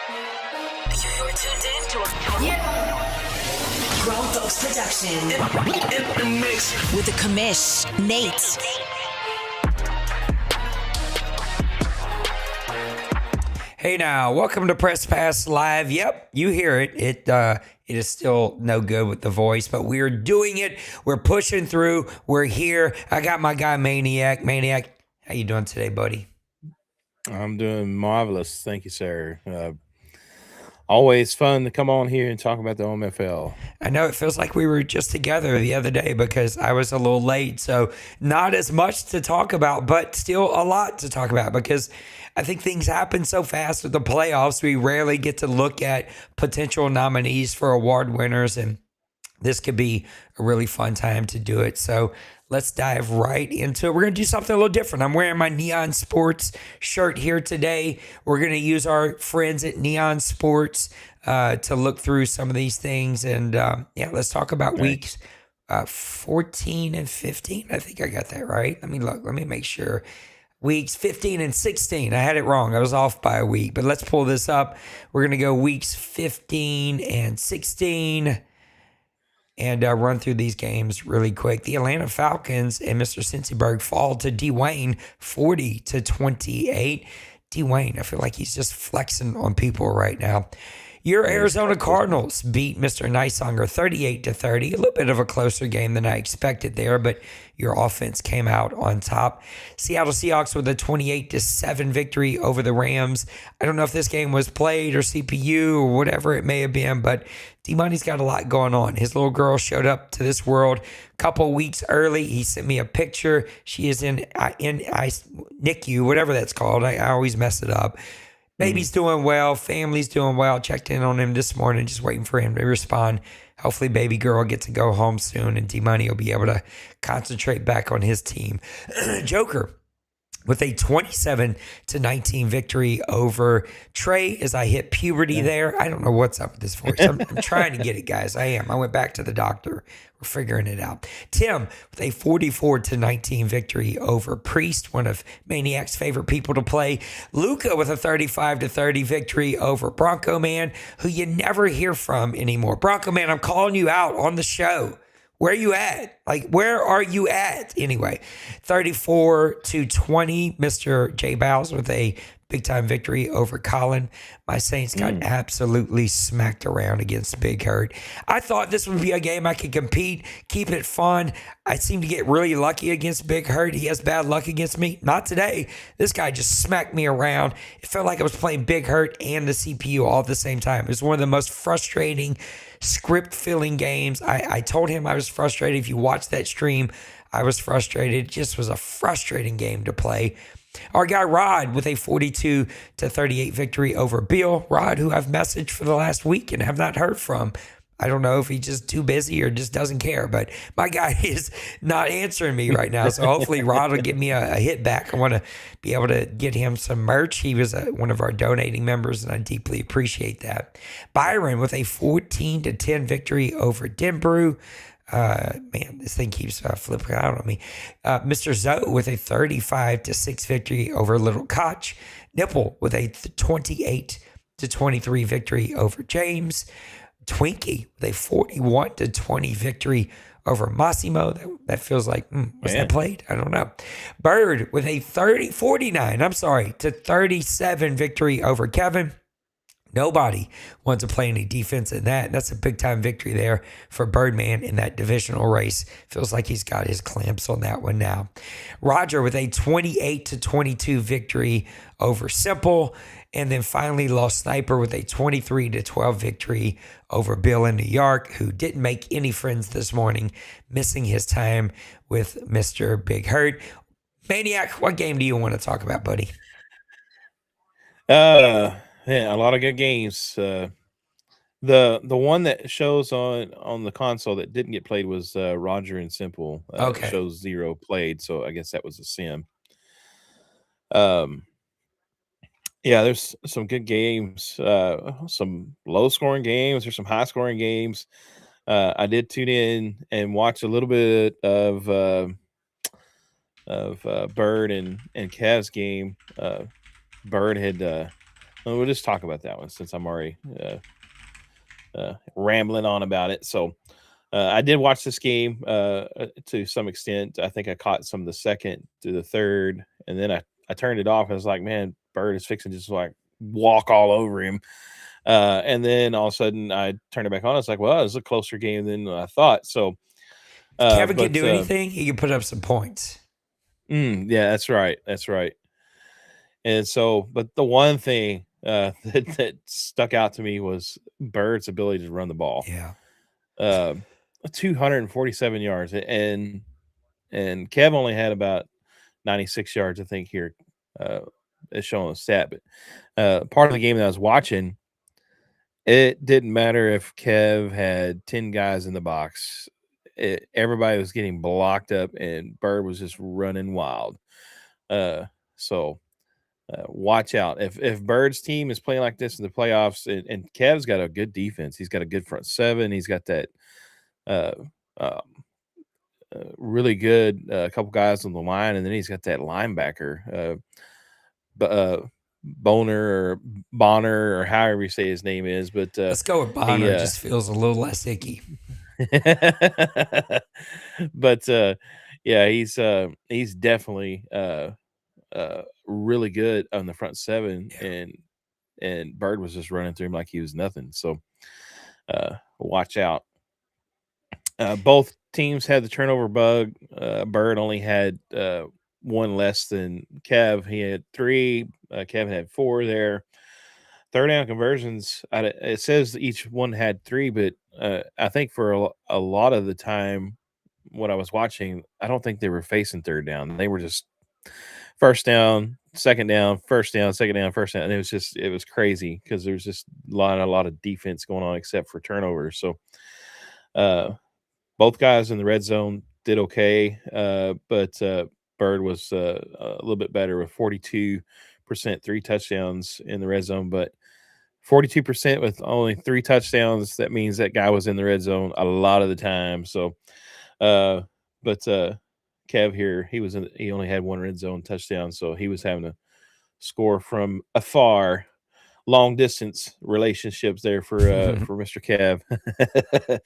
You're tuned in to Grown Folks Production. In the mix. With the commish, Nate. Hey now, welcome to Press Pass Live. Yep, you hear it. It is still no good with the voice, but we're doing it. We're pushing through. We're here. I got my guy Maniac. Maniac, how you doing today, buddy? I'm doing marvelous. Thank you, sir. Always fun to come on here and talk about the OMFL. I know it feels like we were just together the other day because I was a little late. So not as much to talk about, but still a lot to talk about because I think things happen so fast with the playoffs. We rarely get to look at potential nominees for award winners, and this could be a really fun time to do it. So let's dive right into it. We're going to do something a little different. I'm wearing my Neon Sports shirt here today. We're going to use our friends at Neon Sports to look through some of these things. And let's talk about weeks 14 and 15. I think I got that right. Let me look. Let me make sure. Weeks 15 and 16. I had it wrong. I was off by a week. But let's pull this up. We're going to go weeks 15 and 16. And run through these games really quick. The Atlanta Falcons and Mr. Cincyberg fall to D-Wayne 40-28. D-Wayne, I feel like he's just flexing on people right now. Your Arizona Cardinals beat Mr. Nicehonger 38-30. A little bit of a closer game than I expected there, but your offense came out on top. Seattle Seahawks with a 28-7 victory over the Rams. I don't know if this game was played or CPU or whatever it may have been, but D-Money's got a lot going on. His little girl showed up to this world a couple weeks early. He sent me a picture. She is in NICU, whatever that's called. I always mess it up. Baby's doing well. Family's doing well. Checked in on him this morning, just waiting for him to respond. Hopefully baby girl gets to go home soon and D-Money will be able to concentrate back on his team. Joker with a 27-19 victory over Trey as I hit puberty there. I don't know what's up with this voice. I'm trying to get it, guys. I am. I went back to the doctor. We're figuring it out. Tim with a 44-19 victory over Priest, one of Maniac's favorite people to play. Luca with a 35-30 victory over Bronco Man, who you never hear from anymore. Bronco Man, I'm calling you out on the show. Where are you at? Like, where are you at? Anyway, 34-20, Mr. J. Bows with a big-time victory over Colin. My Saints got absolutely smacked around against Big Hurt. I thought this would be a game I could compete, keep it fun. I seem to get really lucky against Big Hurt. He has bad luck against me. Not today. This guy just smacked me around. It felt like I was playing Big Hurt and the CPU all at the same time. It was one of the most frustrating script-filling games. I told him I was frustrated. If you watch that stream, I was frustrated. It just was a frustrating game to play. Our guy Rod with a 42-38 victory over Bill. Rod, who I've messaged for the last week and have not heard from. I don't know if he's just too busy or just doesn't care, but my guy is not answering me right now. So hopefully Rod will give me a hit back. I want to be able to get him some merch. He was one of our donating members, and I deeply appreciate that. Byron with a 14-10 victory over Denbrew. Man, this thing keeps flipping out on me. Mr. Zoe with a 35-6 victory over Little Koch. Nipple with a 28-23 victory over James. Twinkie with a 41-20 victory over Massimo. That feels like, was that played? I don't know. Bird with a 37 victory over Kevin. Nobody wants to play any defense in that. That's a big-time victory there for Birdman in that divisional race. Feels like he's got his clamps on that one now. Roger with a 28-22 victory over Simple. And then finally, Lost Sniper with a 23-12 victory over Bill in New York, who didn't make any friends this morning, missing his time with Mr. Big Hurt. Maniac, what game do you want to talk about, buddy? Yeah, a lot of good games. The one that shows on the console that didn't get played was Roger and Simple. Okay. It shows 0 played, so I guess that was a sim. Yeah, there's some good games, some low scoring games, there's some high scoring games. I did tune in and watch a little bit of Bird and Kev's game. Bird had we'll just talk about that one since I'm already rambling on about it. So I did watch this game to some extent. I think I caught some of the second to the third, and then I turned it off. I was like, man, Bird is fixing to just like walk all over him. And then all of a sudden I turned it back on. I was like, well, it was a closer game than I thought. So, If Kevin can but do anything, he can put up some points. yeah, that's right. That's right. And so, but the one thing that stuck out to me was Bird's ability to run the ball. Yeah. Uh, 247 yards, and Kev only had about 96 yards, I think. Here, it's showing a stat. But part of the game that I was watching, it didn't matter if Kev had 10 guys in the box. Everybody was getting blocked up, and Bird was just running wild. So watch out. If Bird's team is playing like this in the playoffs, and Kev's got a good defense, he's got a good front seven, he's got that uh, um, really good couple guys on the line, and then he's got that linebacker, Boner or Bonner or however you say his name is. But Let's go with Bonner. It just feels a little less icky. But yeah, he's definitely really good on the front seven, Yeah. and Bird was just running through him like he was nothing. So watch out. Both teams had the turnover bug. Bird only had one less than Kev. He had three. Kevin had four there. Third down conversions, it says each one had three, but I think for a lot of the time, what I was watching, I don't think they were facing third down. They were just first down, second down, first down, second down, first down. And it was crazy because there was just a lot of defense going on except for turnovers. So uh, both guys in the red zone did okay, but Bird was a little bit better with 42%, 3 touchdowns in the red zone, but 42% with only 3 touchdowns, that means that guy was in the red zone a lot of the time. So, uh, but Kev here, he only had 1 red zone touchdown, so he was having to score from afar. Long distance relationships there for Mr. Kev.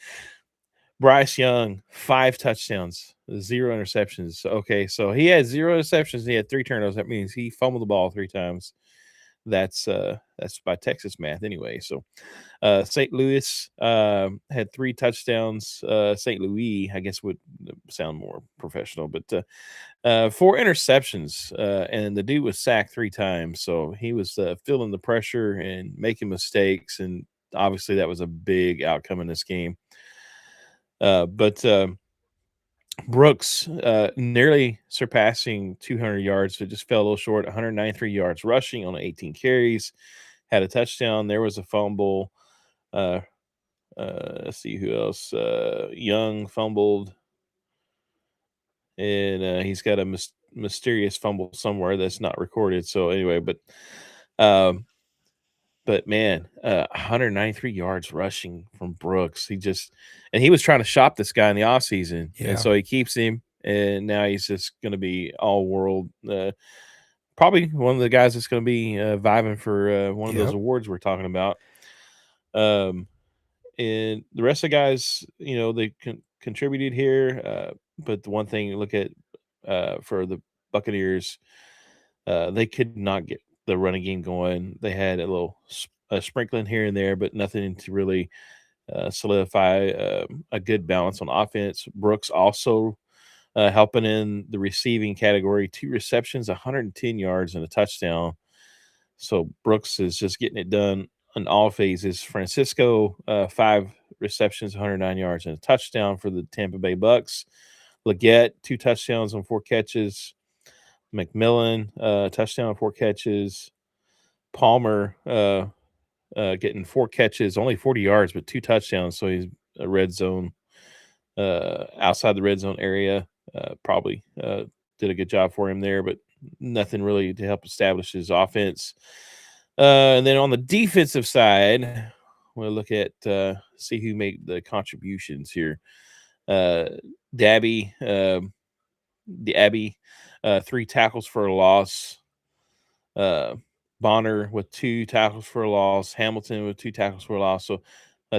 Bryce Young, 5 touchdowns, 0 interceptions. Okay, so he had 0 interceptions. He had 3 turnovers. That means he fumbled the ball 3 times. That's by Texas math anyway. So St. Louis had 3 touchdowns. St. Louis, I guess, would sound more professional, but 4 interceptions. And the dude was sacked 3 times, so he was feeling the pressure and making mistakes. And obviously, that was a big outcome in this game. But Brooks nearly surpassing 200 yards, so just fell a little short. 193 yards rushing on 18 carries, had a touchdown. There was a fumble. Let's see who else. Young fumbled, and he's got a mysterious fumble somewhere that's not recorded. So anyway, um, but man, 193 yards rushing from Brooks. He was trying to shop this guy in the offseason, and Yeah. so he keeps him, and now he's just going to be all world. Probably one of the guys that's going to be vibing for one of those Yep. awards we're talking about. And the rest of the guys, they contributed here. But the one thing you look at for the Buccaneers, they could not get the running game going. They had a little sprinkling here and there, but nothing to really solidify a good balance on offense. Brooks also helping in the receiving category, 2 receptions, 110 yards, and a touchdown. So Brooks is just getting it done in all phases. Francisco, 5 receptions, 109 yards, and a touchdown for the Tampa Bay Bucks. Leggett, 2 touchdowns on 4 catches. McMillan, touchdown, 4 catches. Palmer getting 4 catches, only 40 yards, but 2 touchdowns. So he's a red zone, outside the red zone area. Probably did a good job for him there, but nothing really to help establish his offense. And then on the defensive side, we'll look at see who made the contributions here. Dabby, the Abbey, 3 tackles for a loss. Bonner with 2 tackles for a loss, Hamilton with 2 tackles for a loss. So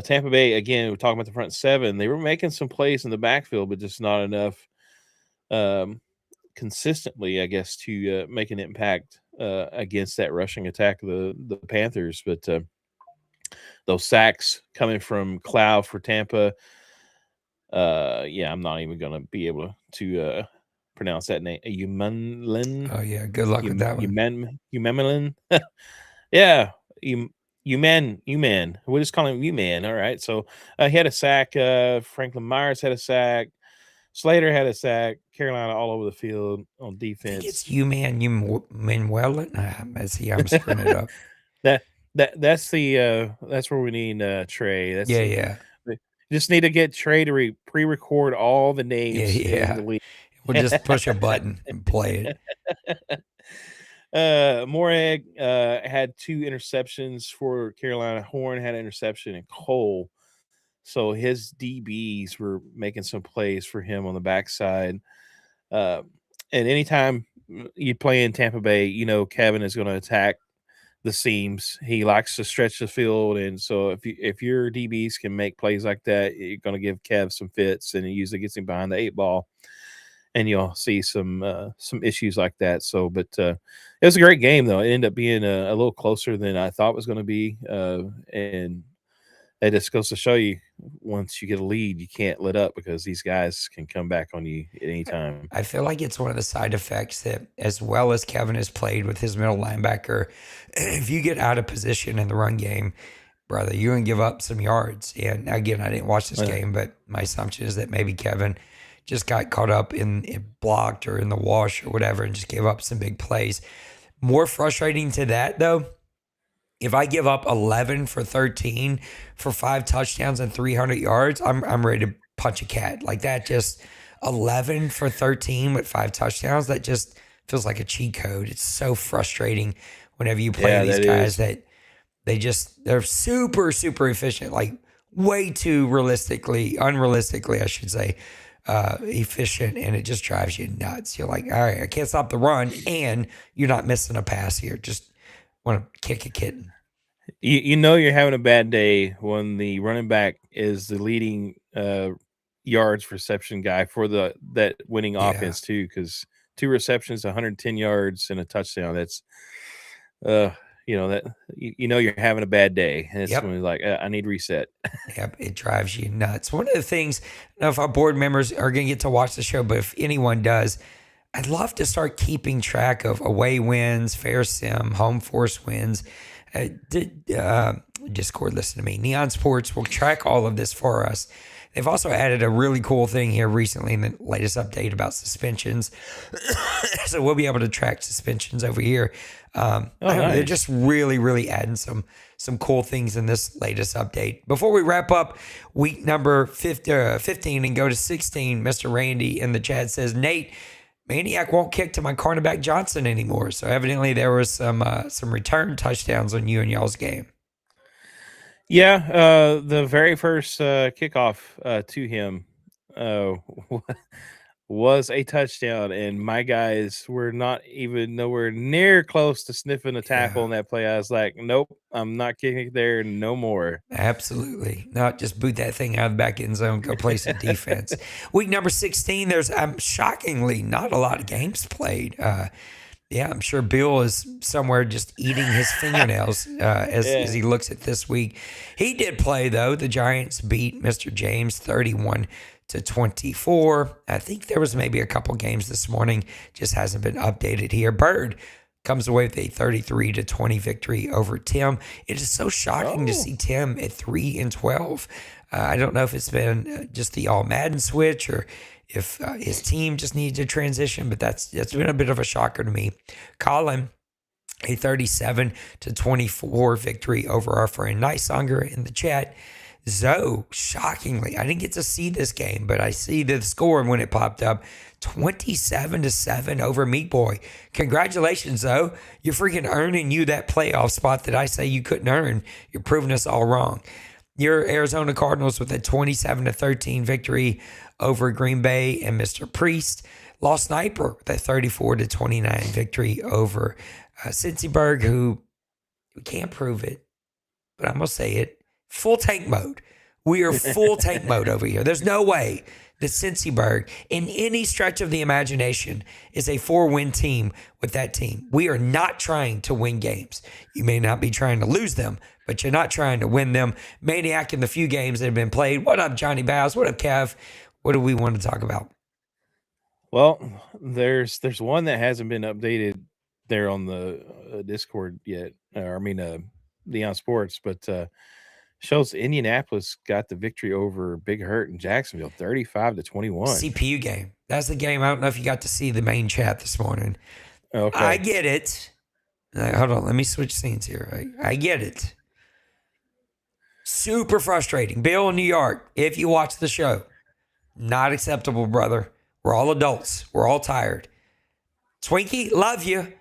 Tampa Bay, again, we're talking about the front seven. They were making some plays in the backfield, but just not enough consistently, I guess, to make an impact against that rushing attack of the Panthers. But those sacks coming from Cloud for Tampa, I'm not even going to be able to pronounce that name. Umanlin. Oh yeah, good luck with that one. Umanlin. Yeah, Uman. We'll just call him Uman. All right. So he had a sack. Franklin Myers had a sack. Slater had a sack. Carolina all over the field on defense. I think it's Umanwellin. I'm screwing it up. That's where we need Trey. That's Yeah. We just need to get Trey to pre-record all the names in the league. We'll just push a button and play it. Morag had 2 interceptions for Carolina. Horn had an interception, and Cole. So his DBs were making some plays for him on the backside. And anytime you play in Tampa Bay, you know Kevin is going to attack the seams. He likes to stretch the field, and so if your DBs can make plays like that, you're going to give Kev some fits, and it usually gets him behind the 8 ball. And you'll see some issues like that. So, but it was a great game, though. It ended up being a little closer than I thought it was going to be. And it just goes to show you, once you get a lead, you can't let up, because these guys can come back on you at any time. I feel like it's one of the side effects that, as well as Kevin has played with his middle linebacker, if you get out of position in the run game, brother, you're going to give up some yards. And again, I didn't watch this game, but my assumption is that maybe Kevin just got caught up in blocked or in the wash or whatever and just gave up some big plays. More frustrating to that, though, if I give up 11 for 13 for 5 touchdowns and 300 yards, I'm ready to punch a cat. Like that, just 11 for 13 with 5 touchdowns, that just feels like a cheat code. It's so frustrating whenever you play these guys that they're super, super efficient, like way too unrealistically, I should say, efficient, and it just drives you nuts. You're like, all right, I can't stop the run, and you're not missing a pass here. Just want to kick a kitten. You know you're having a bad day when the running back is the leading yards reception guy for that winning offense too, because 2 receptions, 110 yards, and a touchdown. That's you're having a bad day, and it's when you're like, I need reset. Yep, it drives you nuts. One of the things, I don't know if our board members are going to get to watch the show, but if anyone does, I'd love to start keeping track of away wins, fair sim, home force wins. Discord, listen to me. Neon Sports will track all of this for us. They've also added a really cool thing here recently in the latest update about suspensions. So we'll be able to track suspensions over here. Nice. They're just really, really adding some cool things in this latest update. Before we wrap up week number 15 and go to 16, Mr. Randy in the chat says, Nate, Maniac won't kick to my cornerback Johnson anymore. So evidently there was some return touchdowns on you and y'all's game. Yeah, the very first kickoff to him was a touchdown, and my guys were not even nowhere near close to sniffing a tackle on that play. I was like, nope, I'm not kicking it there no more. Absolutely. Not just boot that thing out of the back end zone, go play some defense. Week number 16, there's shockingly not a lot of games played. I'm sure Bill is somewhere just eating his fingernails as he looks at this week. He did play, though. The Giants beat Mr. James 31-24. I think there was maybe a couple games this morning, just hasn't been updated here. Bird comes away with a 33-20 victory over Tim. It is so shocking to see Tim at 3-12. I don't know if it's been just the all Madden switch or if his team just needs to transition, but that's been a bit of a shocker to me. Colin, a 37-24 victory over our friend Nicehunger in the chat. Zoe, shockingly, I didn't get to see this game, but I see the score when it popped up, 27-7 over Meat Boy. Congratulations, Zoe. You're freaking earning you that playoff spot that I say you couldn't earn. You're proving us all wrong. Your Arizona Cardinals with a 27-13 victory over Green Bay and Mr. Priest. Lost Sniper with a 34-29 victory over Cincyberg, who We can't prove it, but I'm going to say it. Full tank mode. We are full tank mode over here. There's no way that Cincyburg, in any stretch of the imagination, is a 4-win team with that team. We are not trying to win games. You may not be trying to lose them, but you're not trying to win them. Maniac in the few games that have been played. What up, Johnny Bows? What up, Kev? What do we want to talk about? Well, there's one that hasn't been updated there on the Discord yet. Leon Sports, but shows Indianapolis got the victory over Big Hurt in Jacksonville, 35-21. CPU game. That's the game. I don't know if you got to see the main chat this morning. Okay, I get it. Hold on. Let me switch scenes here. I get it. Super frustrating. Bill in New York, if you watch the show, not acceptable, brother. We're all adults. We're all tired. Twinkie, love you.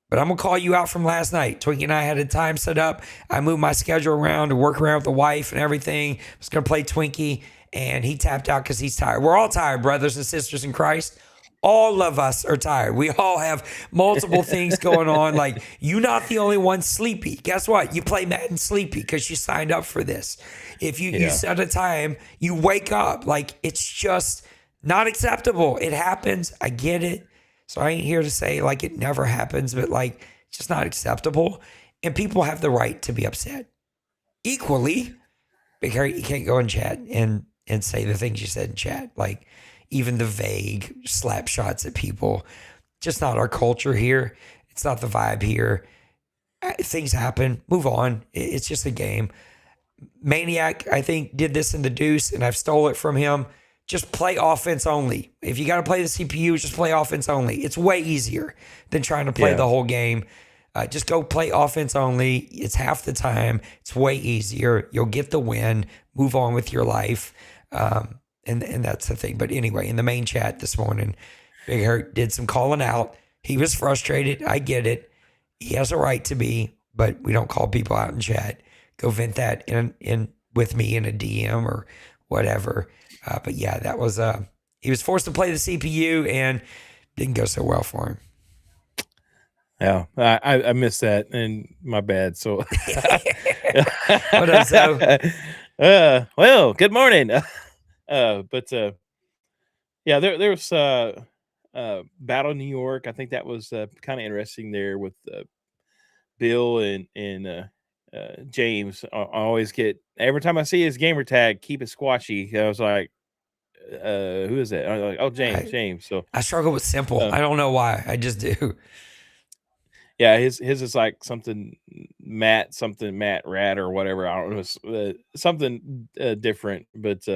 But I'm going to call you out from last night. Twinkie and I had a time set up. I moved my schedule around to work around with the wife and everything. I was going to play Twinkie, and he tapped out because he's tired. We're all tired, brothers and sisters in Christ. All of us are tired. We all have multiple things going on. Like, you're not the only one sleepy. Guess what? You play Madden sleepy because you signed up for this. If you set a time, you wake up. Like, it's just not acceptable. It happens. I get it. So I ain't here to say like it never happens, but like it's just not acceptable. And people have the right to be upset. Equally, because you can't go in chat and say the things you said in chat. Like even the vague slap shots at people. Just not our culture here. It's not the vibe here. Things happen. Move on. It's just a game. Maniac, I think, did this in the deuce, and I've stole it from him. Just play offense only. If you got to play the CPU, just play offense only. It's way easier than trying to play the whole game. Just go play offense only. It's half the time. It's way easier. You'll get the win. Move on with your life. And that's the thing. But anyway, in the main chat this morning, Big Hurt did some calling out. He was frustrated. I get it. He has a right to be, but we don't call people out in chat. Go vent that in with me in a DM or whatever. But yeah, that was he was forced to play the CPU and didn't go so well for him. Yeah, I missed that, and my bad. So, What up, so? Well, good morning. But yeah, there was Battle New York. I think that was kind of interesting there with Bill and James. I always get every time I see his gamer tag, keep it squashy. I was like, who is that? I was like, oh, James. So I struggle with simple. I don't know why. I just do. Yeah, his is like something Matt Rat or whatever. I don't know. It's, something different. But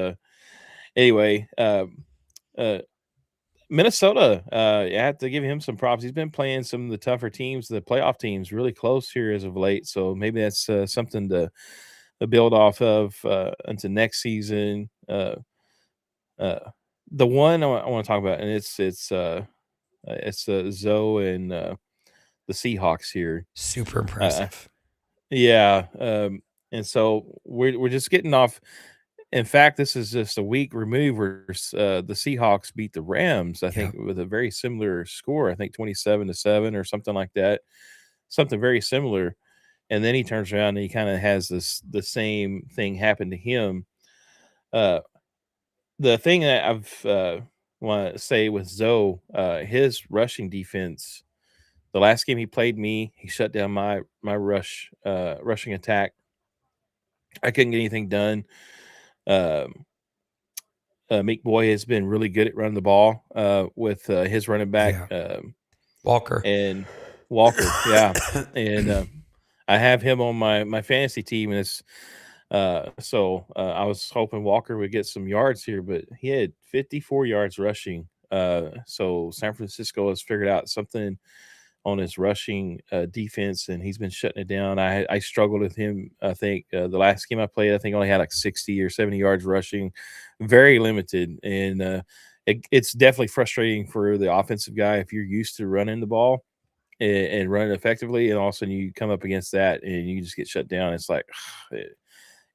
anyway, Minnesota, you have to give him some props. He's been playing some of the tougher teams, the playoff teams, really close here as of late. So maybe that's something to build off of into next season. The one I want to talk about, and it's Zoe and the Seahawks here. Super impressive. Yeah. And so we're just getting off. In fact, this is just a week removed where the Seahawks beat the Rams, I think, with a very similar score. I think 27-7 or something like that. Something very similar. And then he turns around and he kind of has the same thing happen to him. The thing that I've want to say with Zoe, his rushing defense, the last game he played me, he shut down my rushing attack. I couldn't get anything done. Meek Boy has been really good at running the ball with his running back, Walker. And yeah. And I have him on my fantasy team, and it's so I was hoping Walker would get some yards here, but he had 54 yards rushing. So San Francisco has figured out something on his rushing defense, and he's been shutting it down. I struggled with him. I think the last game I played, I think only had like 60 or 70 yards rushing, very limited. And it's definitely frustrating for the offensive guy if you're used to running the ball and running effectively, and all of a sudden you come up against that and you just get shut down. It's like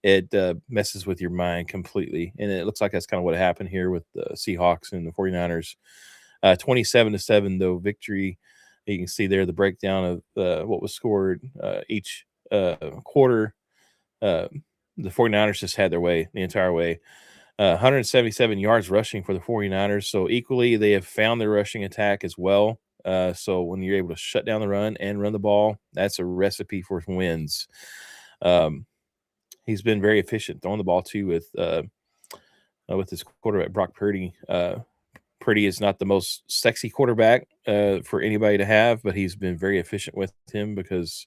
it messes with your mind completely. And it looks like that's kind of what happened here with the Seahawks and the 49ers. 27-7 though victory. You can see there the breakdown of what was scored each quarter, the 49ers just had their way the entire way. 177 yards rushing for the 49ers. So equally, they have found their rushing attack as well. So when you're able to shut down the run and run the ball, that's a recipe for wins. He's been very efficient throwing the ball too with his quarterback Brock Purdy. Purdy is not the most sexy quarterback for anybody to have, but he's been very efficient with him because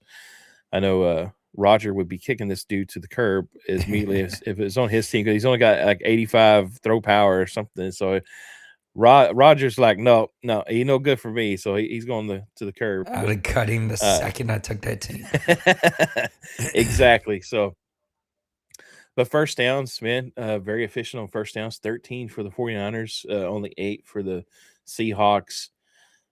I know Roger would be kicking this dude to the curb as immediately if it's on his team because he's only got like 85 throw power or something. So Roger's like, no, he's no good for me. So he's going to the curb. I would have cut him the second I took that team. Exactly. So, but first downs, man, very efficient on first downs. 13 for the 49ers, only 8 for the Seahawks.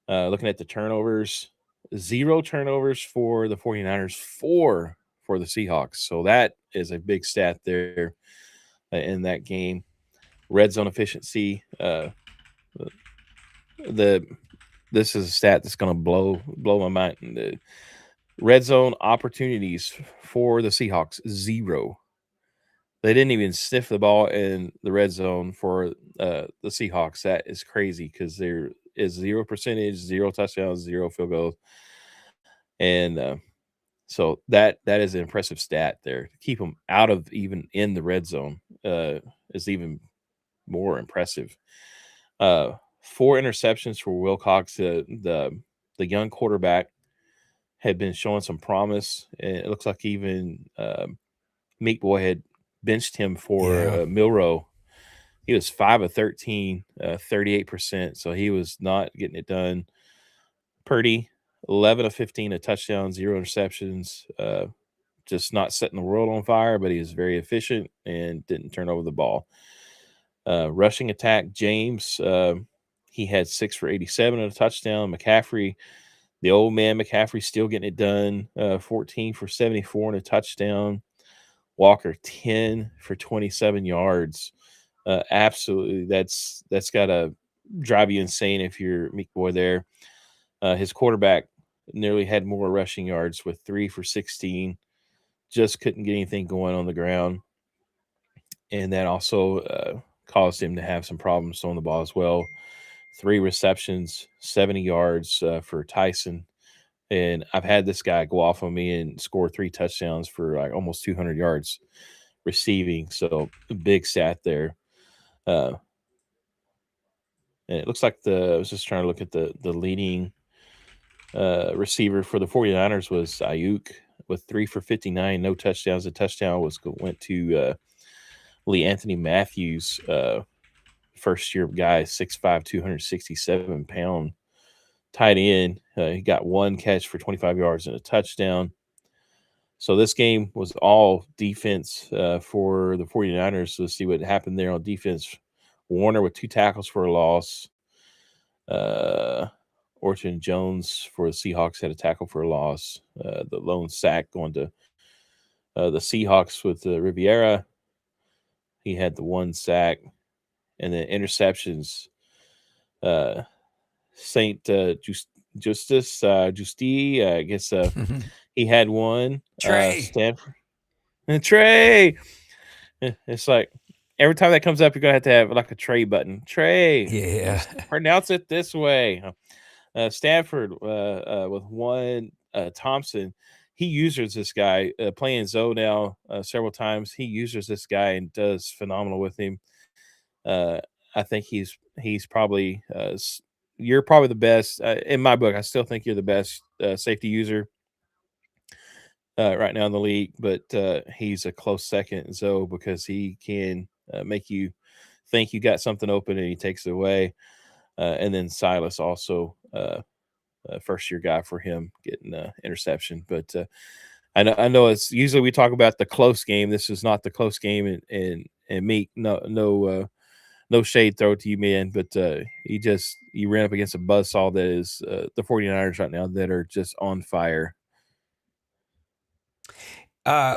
Looking at the turnovers, 0 turnovers for the 49ers, 4 for the Seahawks. So that is a big stat there in that game. Red zone efficiency. This is a stat that's going to blow my mind. The red zone opportunities for the Seahawks, 0. They didn't even sniff the ball in the red zone for the Seahawks. That is crazy because there is 0%, 0 touchdowns, 0 field goals. And so that is an impressive stat there. To keep them out of even in the red zone is even more impressive. 4 interceptions for Wilcox. The young quarterback had been showing some promise. And it looks like even Meek Boy had benched him for Milroe. He was 5 of 13, 38%. So he was not getting it done. Purdy, 11 of 15, a touchdown, 0 interceptions. Just not setting the world on fire, but he was very efficient and didn't turn over the ball. Rushing attack, James, he had 6 for 87 and a touchdown. McCaffrey, the old man McCaffrey, still getting it done. 14 for 74 and a touchdown. Walker, 10 for 27 yards. Absolutely, that's got to drive you insane if you're Meek Boy there. His quarterback nearly had more rushing yards with 3 for 16. Just couldn't get anything going on the ground. And that also caused him to have some problems throwing the ball as well. 3 receptions, 70 yards for Tyson. And I've had this guy go off on me and score 3 touchdowns for like almost 200 yards receiving. So a big stat there. And it looks like I was just trying to look at the leading receiver for the 49ers was Ayuk with 3 for 59, no touchdowns. The touchdown went to Lee Anthony Matthews, first year guy, 6'5", 267-pound tight end. He got 1 catch for 25 yards and a touchdown. So this game was all defense for the 49ers. Let's see what happened there on defense. Warner with 2 tackles for a loss. Orton Jones for the Seahawks had a tackle for a loss. The lone sack going to the Seahawks with Riviera. He had the 1 sack. And then interceptions. Saint Justy, I guess he had 1. Trey. Stanford. And Trey. It's like every time that comes up, you're going to have like a Trey button. Trey. Yeah. Pronounce it this way. Stanford with 1. Thompson. He uses this guy playing Zoe now several times. He uses this guy and does phenomenal with him. I think he's probably you're probably the best in my book. I still think you're the best safety user right now in the league, but he's a close second, Zoe, because he can make you think you got something open and he takes it away. And then Silas also first year guy for him getting interception. But I know it's usually we talk about the close game. This is not the close game, and Meek, no shade throw to you, man, but you ran up against a buzzsaw that is the 49ers right now that are just on fire.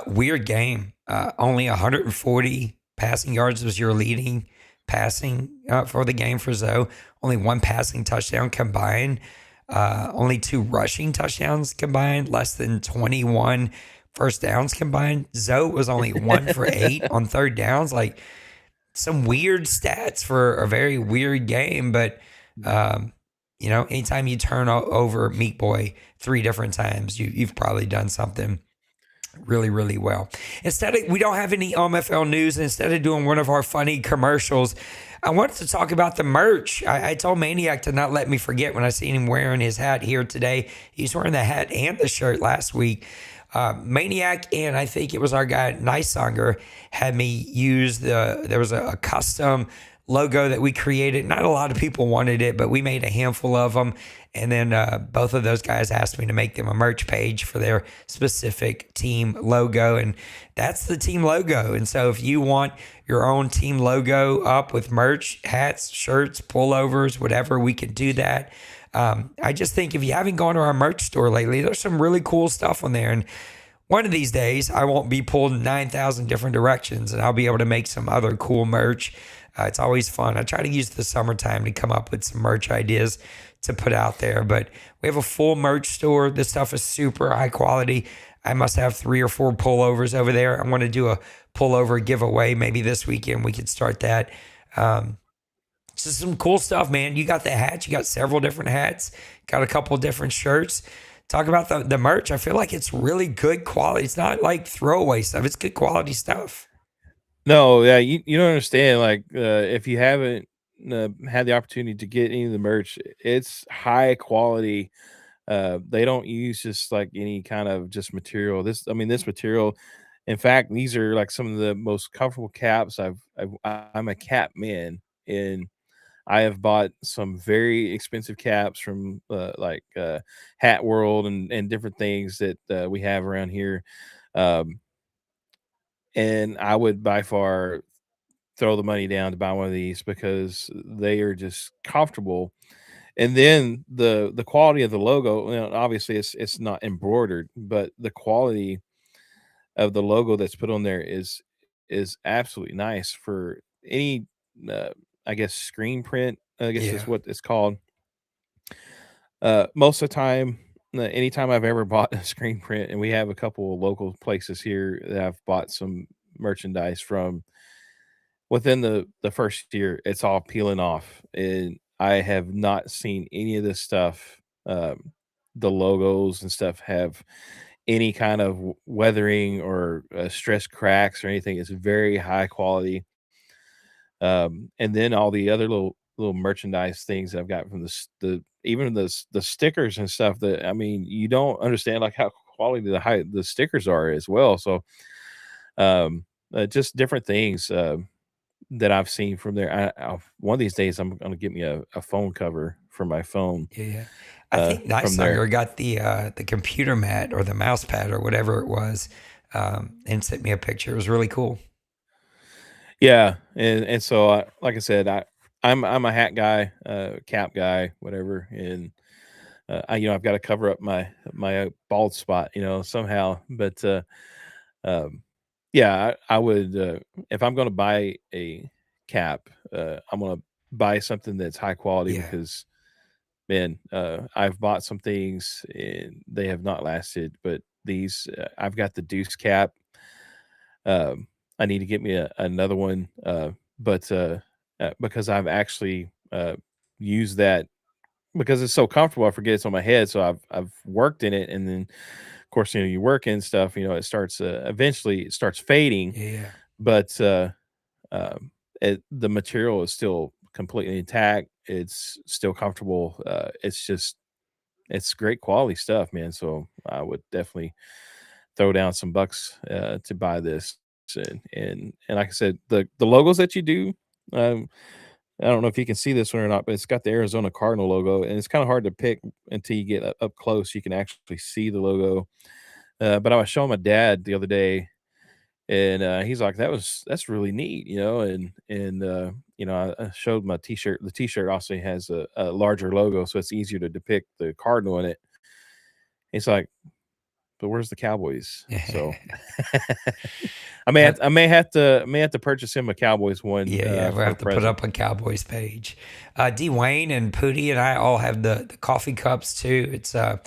Weird game. Only 140 passing yards was your leading passing for the game for Zoe. Only 1 passing touchdown combined. Only 2 rushing touchdowns combined. Less than 21 first downs combined. Zoe was only 1 for 8 on third downs. Like some weird stats for a very weird game. But, um, anytime you turn over Meat Boy 3 different times, you've probably done something really, really well. We don't have any OMFL news. Instead of doing one of our funny commercials, I wanted to talk about the merch. I told Maniac to not let me forget when I seen him wearing his hat here today. He's wearing the hat and the shirt last week. Maniac and I think it was our guy Nicesonger had me use there was a custom logo that we created. Not a lot of people wanted it, but we made a handful of them. And then both of those guys asked me to make them a merch page for their specific team logo. And that's the team logo. And so if you want your own team logo up with merch, hats, shirts, pullovers, whatever, we can do that. I just think if you haven't gone to our merch store lately, there's some really cool stuff on there. And one of these days, I won't be pulled in 9,000 different directions and I'll be able to make some other cool merch. It's always fun. I try to use the summertime to come up with some merch ideas to put out there. But we have a full merch store. This stuff is super high quality. I must have 3 or 4 pullovers over there. I want to do a pullover giveaway. Maybe this weekend we could start that. Just some cool stuff, man. You got the hats. You got several different hats. Got a couple different shirts. Talk about the merch. I feel like it's really good quality. It's not like throwaway stuff. It's good quality stuff. No, yeah, you don't understand. Like, if you haven't had the opportunity to get any of the merch, it's high quality. They don't use just like any kind of just material. This material. In fact, these are like some of the most comfortable caps I'm a cap man, and I have bought some very expensive caps from Hat World and different things that we have around here. Um, and I would by far throw the money down to buy one of these because they are just comfortable. And then the quality of the logo, obviously it's not embroidered, but the quality of the logo that's put on there is absolutely nice for any uh, I guess screen print, I guess is Yeah. what it's called. Most of the time, anytime I've ever bought a screen print, and we have a couple of local places here that I've bought some merchandise from, within the first year, it's all peeling off, and I have not seen any of this stuff. The logos and stuff have any kind of weathering or stress cracks or anything. It's very high quality. And then all the other little merchandise things I've got from the even the stickers and stuff that, I mean, you don't understand like how quality the stickers are as well. So just different things that I've seen from there. One of these days I'm gonna get me a phone cover for my phone Yeah. I think from there. Nicesonger got the computer mat or the mouse pad or whatever it was, and sent me a picture. It was really cool. Yeah, and so like I said, I'm a hat guy, cap guy, whatever, and I've got to cover up my bald spot, somehow. But um, yeah, I would if I'm going to buy a cap, I'm going to buy something that's high quality Yeah. because man, I've bought some things and they have not lasted, but these I've got the Deuce cap. I need to get me another one, because I've actually used that because it's so comfortable. I forget it's on my head, so I've worked in it, and then of course you work in stuff. It starts eventually it starts fading, Yeah. but the material is still completely intact. It's still comfortable. It's great quality stuff, man. So I would definitely throw down some bucks to buy this. And like I said, the logos that you do, um, I don't know if you can see this one or not, but it's got the Arizona Cardinal logo, and it's kind of hard to pick until you get up close. You can actually see the logo. But I was showing my dad the other day, and he's like, "That's really neat," I showed my T-shirt. The T-shirt also has a larger logo, so it's easier to depict the cardinal in it. He's like, but where's the Cowboys? So I may have to purchase him a Cowboys one. Yeah, we'll for a have to put present. up a Cowboys page. Dwayne and Pooty and I all have the coffee cups too. It's I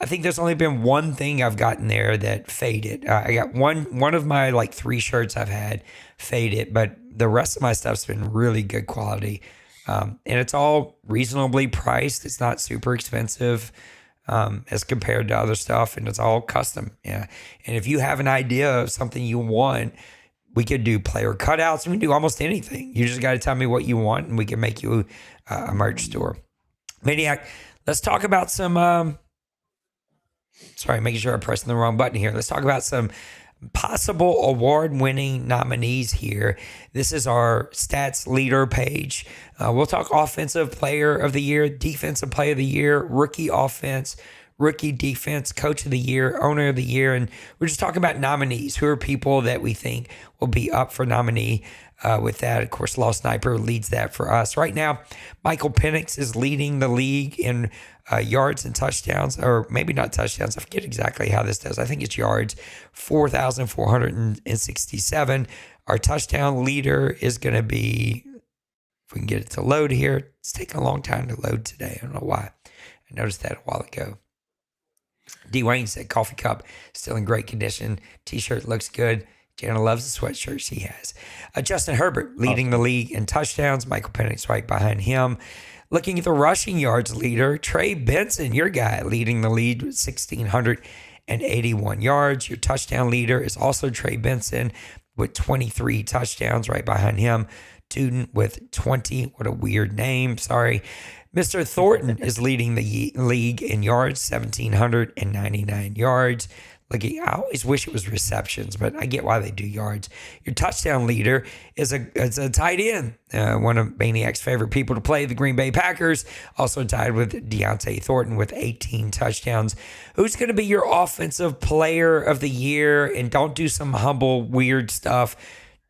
think there's only been one thing I've gotten there that faded. I got one of my like 3 shirts I've had faded, but the rest of my stuff's been really good quality. And it's all reasonably priced. It's not super expensive as compared to other stuff, and it's all custom. Yeah, and if you have an idea of something you want, we could do player cutouts. We can do almost anything. You just got to tell me what you want, and we can make you a merch store. Maniac, let's talk about some. Sorry, making sure I'm pressing the wrong button here. Let's talk about some possible award-winning nominees here. This is our stats leader page. We'll talk offensive player of the year, defensive player of the year, rookie offense, rookie defense, coach of the year, owner of the year, and we're just talking about nominees. Who are people that we think will be up for nominee? With that, of course, Law Sniper leads that for us. Right now, Michael Penix is leading the league in yards and touchdowns, or maybe not touchdowns. I forget exactly how this does. I think it's yards, 4,467. Our touchdown leader is going to be, if we can get it to load here, it's taking a long time to load today. I don't know why. I noticed that a while ago. Dwayne said coffee cup, still in great condition. T-shirt looks good. Jana loves the sweatshirt she has. Justin Herbert leading the league in touchdowns. Michael Penix right behind him. Looking at the rushing yards leader, Trey Benson, your guy, leading the lead with 1,681 yards. Your touchdown leader is also Trey Benson with 23 touchdowns right behind him. Tuden with 20. What a weird name. Sorry. Mr. Thornton is leading the league in yards, 1,799 yards. Look, I always wish it was receptions, but I get why they do yards. Your touchdown leader is a tight end, one of Maniac's favorite people to play, the Green Bay Packers, also tied with Deontay Thornton with 18 touchdowns. Who's going to be your offensive player of the year? And don't do some humble, weird stuff.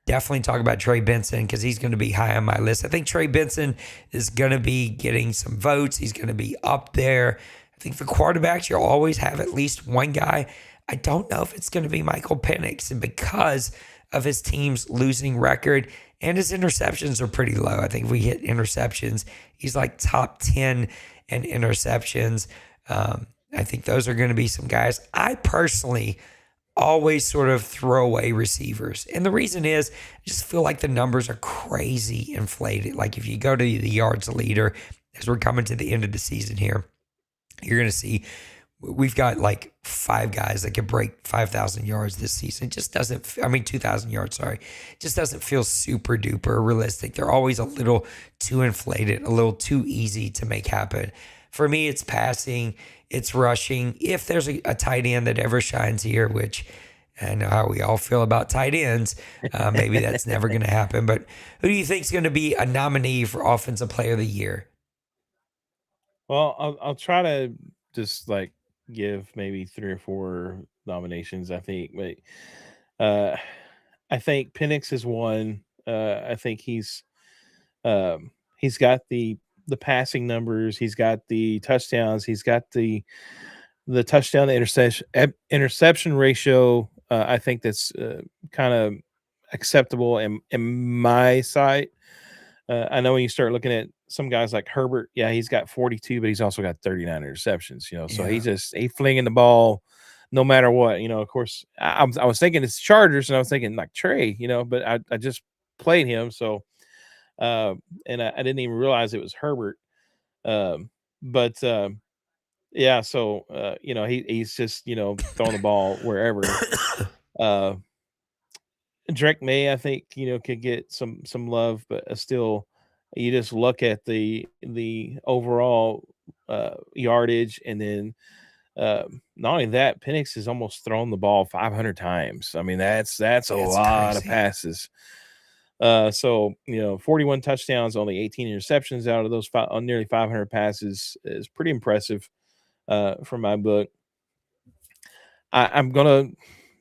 Definitely talk about Trey Benson because he's going to be high on my list. I think Trey Benson is going to be getting some votes. He's going to be up there. I think for quarterbacks, you'll always have at least one guy. I don't know if it's going to be Michael Penix, and because of his team's losing record and his interceptions are pretty low. I think if we hit interceptions, he's like top 10 in interceptions. I think those are going to be some guys. I personally always sort of throw away receivers. And the reason is I just feel like the numbers are crazy inflated. Like if you go to the yards leader, as we're coming to the end of the season here, you're going to see we've got like 5 guys that could break 5,000 yards this season. It just doesn't, 2,000 yards, sorry. It just doesn't feel super duper realistic. They're always a little too inflated, a little too easy to make happen. For me, it's passing, it's rushing. If there's a tight end that ever shines here, which I know how we all feel about tight ends, maybe that's never going to happen. But who do you think is going to be a nominee for Offensive Player of the Year? Well, I'll try to just like give maybe 3 or 4 nominations. I think, but I think Penix is one. I think he's got the passing numbers. He's got the touchdowns. He's got the touchdown to interception ratio. I think that's kind of acceptable in my sight. I know when you start looking at some guys like Herbert, yeah, he's got 42, but he's also got 39 interceptions. So Yeah. he's flinging the ball no matter what. Of course, I was thinking it's Chargers, and I was thinking like Trey. But I just played him, so and I didn't even realize it was Herbert. But yeah, so he's just throwing the ball wherever. Drake May, I think, could get some love, but still, you just look at the overall yardage, and then not only that, Penix has almost thrown the ball 500 times. I mean, that's a lot of crazy. passes. So 41 touchdowns, only 18 interceptions out of those on nearly 500 passes is pretty impressive from my book. I'm gonna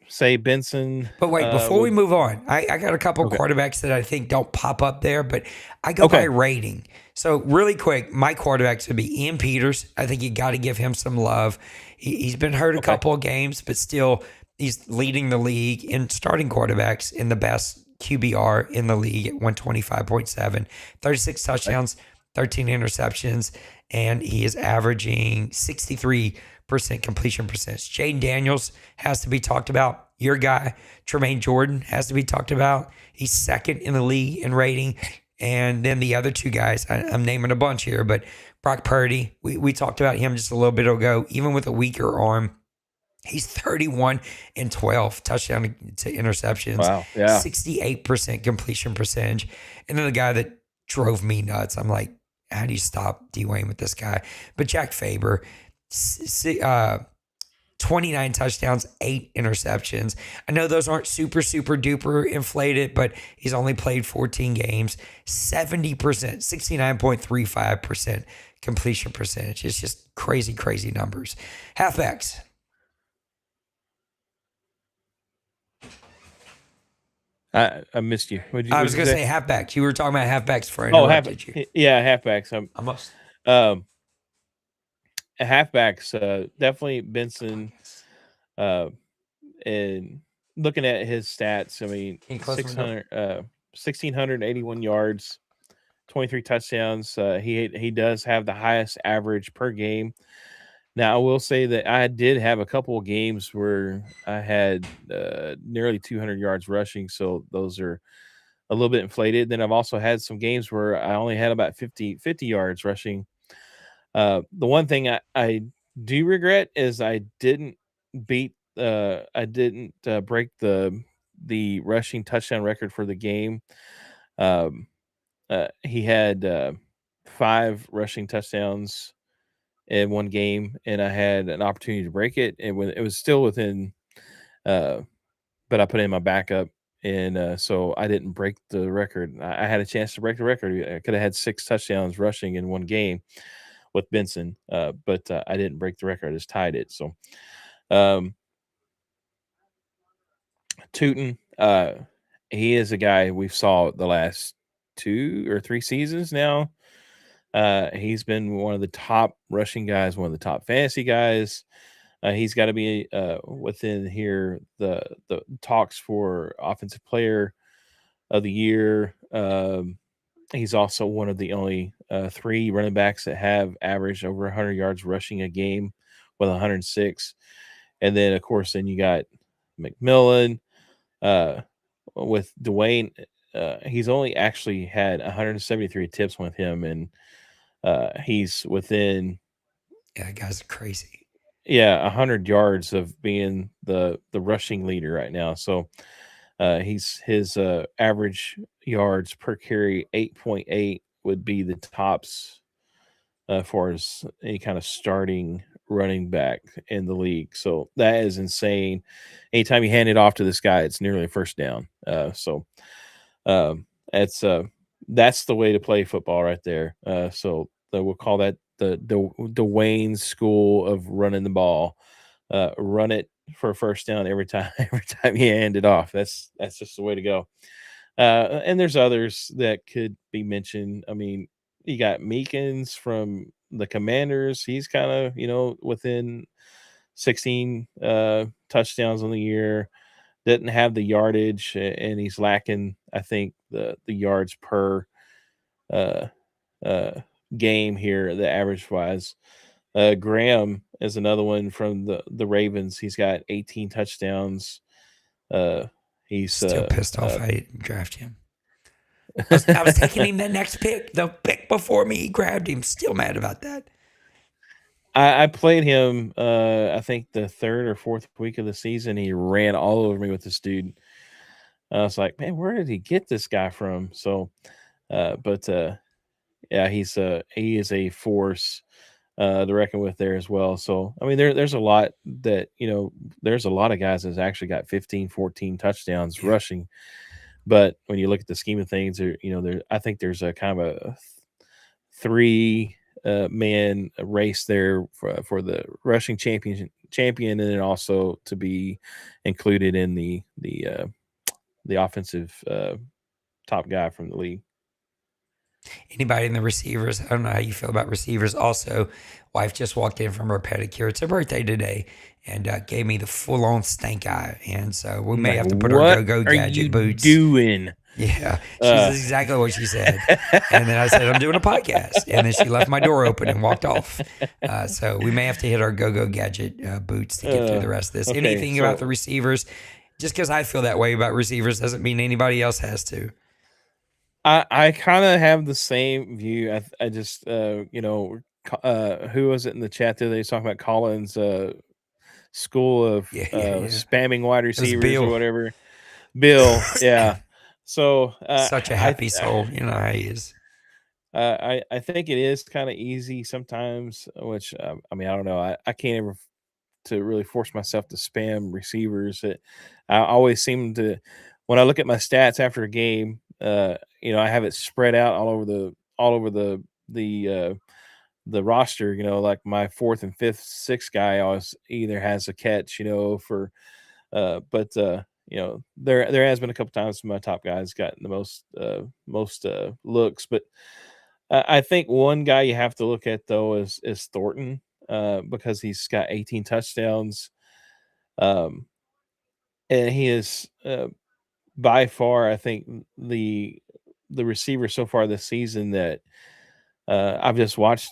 say Benson. But wait, before we Would move on, I got a couple Okay. quarterbacks that I think don't pop up there, but I go by Okay. rating. So really quick, my quarterbacks would be Ian Peters. I think you got to give him some love. He's been hurt a Okay. couple of games, but still he's leading the league in starting quarterbacks in the best QBR in the league at 125.7, 36 touchdowns, 13 interceptions, and he is averaging 63% completion percentage. Jaden Daniels has to be talked about. Your guy, Tremaine Jordan, has to be talked about. He's second in the league in rating. And then the other two guys, I'm naming a bunch here, but Brock Purdy, we talked about him just a little bit ago. Even with a weaker arm, he's 31 and 12 touchdown to interceptions, Wow. Yeah. 68% completion percentage. And then the guy that drove me nuts, I'm like, how do you stop Dwayne with this guy? But Jack Faber, 29 touchdowns, 8 interceptions. I know those aren't super duper inflated, but he's only played 14 games, 70%, 69.35% completion percentage. It's just crazy numbers. Halfbacks. I missed you. I was What'd you going to say? say halfbacks. You were talking about halfbacks before I Oh, interrupted you. halfbacks. Almost. Um, halfbacks. Definitely Benson. And looking at his stats, I mean, Can you close my door? 1,681 yards, 23 touchdowns. He does have the highest average per game. Now, I will say that I did have a couple of games where I had nearly 200 yards rushing, so those are a little bit inflated. Then I've also had some games where I only had about 50 yards rushing. The one thing I do regret is I didn't break the rushing touchdown record for the game. He had 5 rushing touchdowns in one game, and I had an opportunity to break it. And when it was still within, but I put in my backup, and so I didn't break the record. I had a chance to break the record. I could have had 6 touchdowns rushing in one game with Benson, but I didn't break the record. I just tied it. So, um, Tootin, he is a guy we've saw the last 2 or 3 seasons now. He's been one of the top rushing guys, one of the top fantasy guys. He's got to be within here the talks for offensive player of the year. He's also one of the only 3 running backs that have averaged over 100 yards rushing a game with 106. And then, of course, then you got McMillan with Dwayne. He's only actually had 173 attempts with him, and he's within Yeah, guys are crazy. 100 yards of being the rushing leader right now. So his average yards per carry 8.8 would be the tops for as any kind of starting running back in the league. So that is insane. Anytime you hand it off to this guy, it's nearly a first down. So it's that's the way to play football right there. So we'll call that the Dwayne school of running the ball. Run it for a first down every time every time you hand it off. That's just the way to go. And there's others that could be mentioned. I mean, you got Meekins from the Commanders. He's kind of, within 16 touchdowns on the year. Didn't have the yardage, and he's lacking, I think, the yards per uh, uh, game here, the average wise. Graham is another one from the Ravens. He's got 18 touchdowns. He's Still pissed off I didn't draft him. I was taking him the next pick. The pick before me, he grabbed him. Still mad about that. I played him. I think the 3rd or 4th week of the season. He ran all over me with this dude. I was like, man, where did he get this guy from? So, but yeah, he is a force to reckon with there as well. So, I mean, there's a lot that, there's a lot of guys that's actually got 15, 14 touchdowns rushing. But when you look at the scheme of things, I think there's a kind of a 3 man race there for the rushing champion, and then also to be included in the offensive top guy from the league. Anybody in the receivers? I don't know how you feel about receivers. Also, wife just walked in from her pedicure. It's her birthday today, and gave me the full on stank eye. And so we I'm may like, have to put our what go are gadget you boots. doing? Yeah, she's Uh, exactly what she said. And then I said, I'm doing a podcast. And then she left my door open and walked off. So we may have to hit our go gadget boots to get through the rest of this. okay, Anything about so the receivers? Just because I feel that way about receivers doesn't mean anybody else has to. I kind of have the same view. I just who was it in the chat today? They was talking about Collins' school of Yeah. spamming wide It was receivers or Bill. whatever. Bill, yeah. So Such a happy soul. You know how he is. I think it is kind of easy sometimes, which I mean I don't know. I can't ever to really force myself to spam receivers. I always seem to, when I look at my stats after a game, I have it spread out all over the roster. Like my fourth and fifth, sixth guy always either has a catch, for, but there has been a couple times my top guys gotten the most looks, but I think one guy you have to look at though is Thornton, because he's got 18 touchdowns. Um, and he is by far, I think, the receiver so far this season that I've just watched.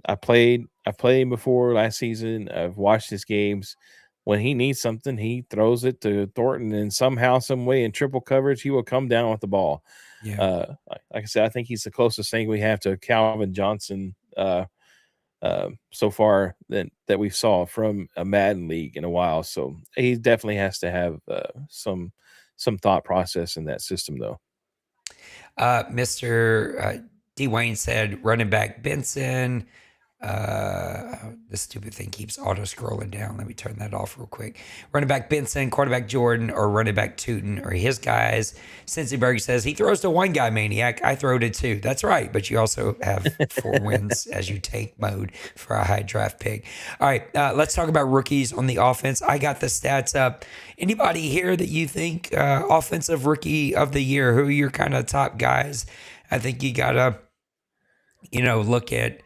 I played him before last season. I've watched his games. When he needs something, he throws it to Thornton, and somehow, some way, in triple coverage, he will come down with the ball. Yeah. Like I said, I think he's the closest thing we have to Calvin Johnson so far that we saw from a Madden league in a while. So he definitely has to have some thought process in that system, though. Mr. Dwayne said running back Benson. The stupid thing keeps auto scrolling down. Let me turn that off real quick. Running back Benson, quarterback Jordan, or running back Tootin or his guys. Cincyberg says he throws to one guy, Maniac. I throw to two. That's right, but you also have 4 wins as you take mode for a high draft pick. All right, let's talk about rookies on the offense. I got the stats up. Anybody here that you think offensive rookie of the year? Who are your kind of top guys? I think you gotta, look at.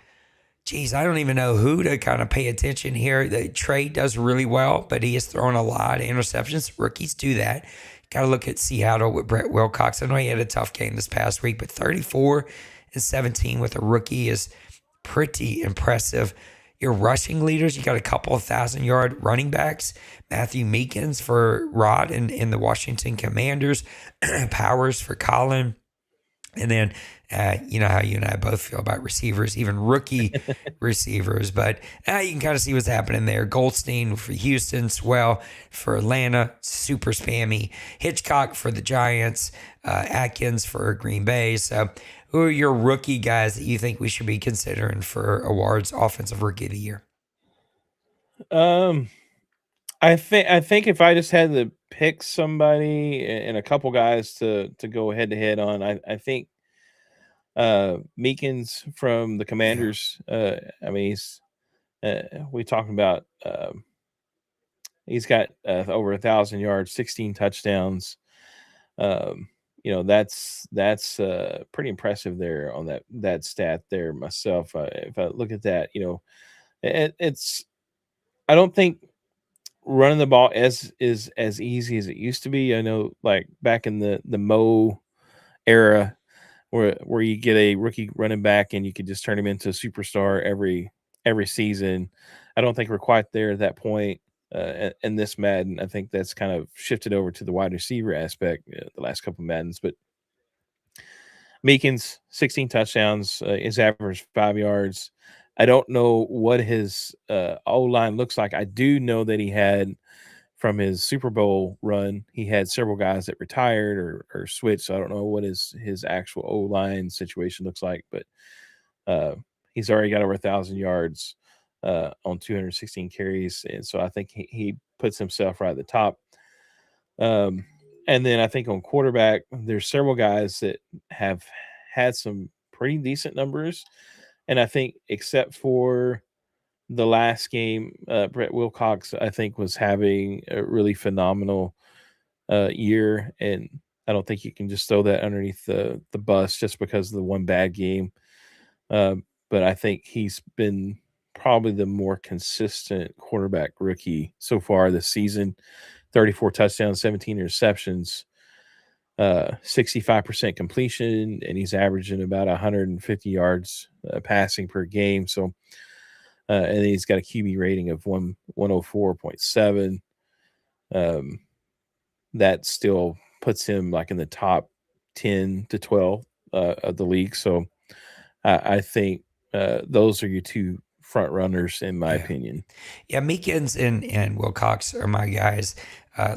Geez, I don't even know who to kind of pay attention here. The Trey does really well, but he has thrown a lot of interceptions. Rookies do that. Got to look at Seattle with Brett Wilcox. I know he had a tough game this past week, but 34-17 with a rookie is pretty impressive. Your rushing leaders, you got a couple of 1,000-yard running backs. Matthew Meekins for Rod in the Washington Commanders. Powers for Colin. And then, you know how you and I both feel about receivers, even rookie receivers. But you can kind of see what's happening there. Goldstein for Houston, Swell for Atlanta, super spammy. Hitchcock for the Giants, Atkins for Green Bay. So who are your rookie guys that you think we should be considering for awards, offensive rookie of the year? I think if I just had to pick somebody and a couple guys to go head to head on, I think Meekins from the Commanders. I mean, we talking about he's got over 1,000 yards, 16 touchdowns. That's pretty impressive there on that stat there myself. If I look at that, it's I don't think running the ball is as easy as it used to be. I know, like back in the Mo era, where you get a rookie running back and you could just turn him into a superstar every season. I don't think we're quite there at that point in this Madden. I think that's kind of shifted over to the wide receiver aspect the last couple of Maddens. But Meekins, 16 touchdowns, his average 5 yards. I don't know what his O-line looks like. I do know that he had, from his Super Bowl run, he had several guys that retired or switched. So I don't know what his actual O-line situation looks like, but he's already got over 1,000 yards on 216 carries. And so I think he puts himself right at the top. And then I think on quarterback, there's several guys that have had some pretty decent numbers. And I think except for the last game, Brett Wilcox, I think, was having a really phenomenal year, and I don't think you can just throw that underneath the bus just because of the one bad game. But I think he's been probably the more consistent quarterback rookie so far this season. 34 touchdowns, 17 interceptions, 65% completion, and he's averaging about 150 yards passing per game. So, and he's got a QB rating of 104.7. That still puts him like in the top 10 to 12 of the league. So I think those are your two front runners, in my Yeah. opinion. Yeah, Meekins and Wilcox are my guys.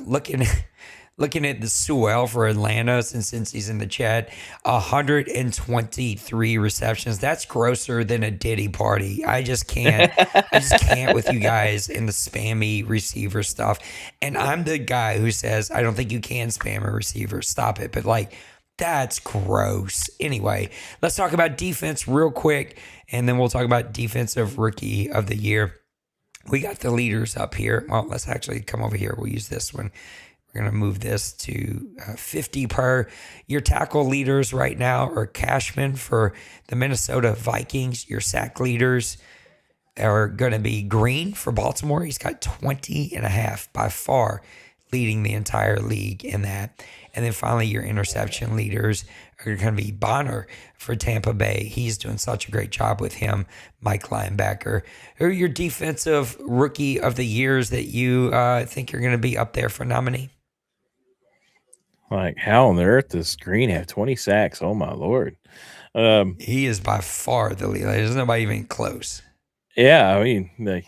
Looking looking at the Sewell for Atlanta, since he's in the chat, 123 receptions. That's grosser than a Diddy party. I just can't. I just can't with you guys and the spammy receiver stuff. And I'm the guy who says I don't think you can spam a receiver. Stop it. But like, that's gross. Anyway, let's talk about defense real quick, and then we'll talk about defensive rookie of the year. We got the leaders up here. Well, let's actually come over here. We'll use this one. We're going to move this to 50 per. Your tackle leaders right now are Cashman for the Minnesota Vikings. Your sack leaders are going to be Green for Baltimore. He's got 20 and a half, by far leading the entire league in that. And then finally, your interception leaders are going to be Bonner for Tampa Bay. He's doing such a great job with him, Mike Linebacker. Who are your defensive rookie of the years that you think you're going to be up there for nominee? Like, how on earth does Green have 20 sacks? Oh, my Lord. He is by far the leader. There's nobody even close. Yeah, I mean, like,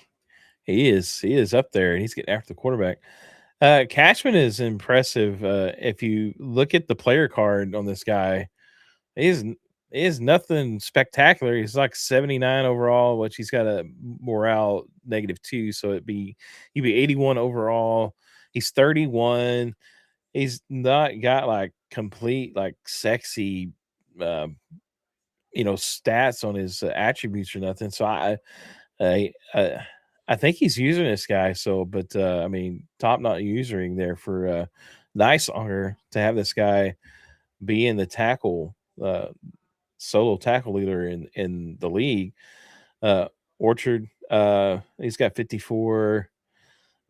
he is up there, and he's getting after the quarterback. Cashman is impressive. If you look at the player card on this guy, he is nothing spectacular. He's like 79 overall, which he's got a morale -2, so he'd be 81 overall. He's 31. He's not got like complete like sexy stats on his attributes or nothing. So I I think he's using this guy. So, but I mean, top not using there for nice honor to have this guy be in the tackle solo tackle leader in the league. Uh, Orchard, he's got 54.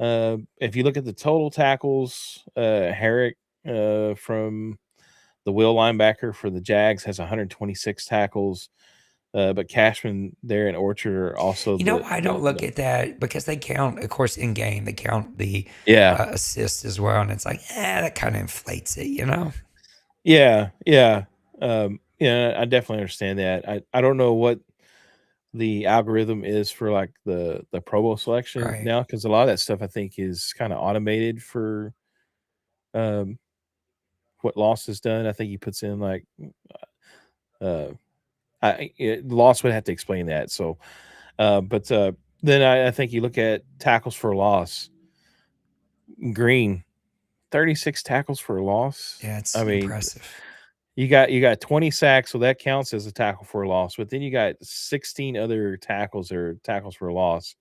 If you look at the total tackles, Herrick from the will linebacker for the Jags has 126 tackles. But Cashman there in Orchard are also I don't look at that because they count, of course, in game. They count the yeah. assists as well, and it's like, that kind of inflates it, you know? Yeah, yeah. Yeah, I definitely understand that. I don't know what the algorithm is for like the Pro Bowl selection Right. now, because a lot of that stuff I think is kind of automated for um what Loss has done. I think he puts in like uh Loss would have to explain that. So but then I think you look at tackles for loss. Green, 36 tackles for a loss. Yeah, it's I mean, impressive. you got 20 sacks, so that counts as a tackle for a loss. But then you got 16 other tackles or tackles for a loss.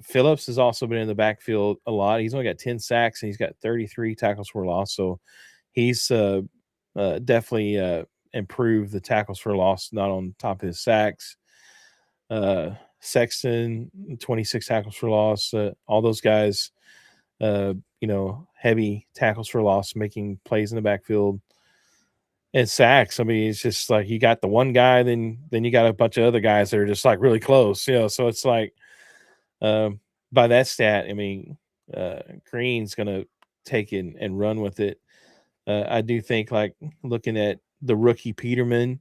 Phillips has also been in the backfield a lot. He's only got 10 sacks and he's got 33 tackles for a loss. So he's definitely improved the tackles for a loss, not on top of his sacks. Sexton, 26 tackles for loss. All those guys, heavy tackles for loss, making plays in the backfield. And sacks. I mean, it's just like you got the one guy, then you got a bunch of other guys that are just like really close, So it's like by that stat, I mean, Green's gonna take it and run with it. I do think like looking at the rookie Peterman,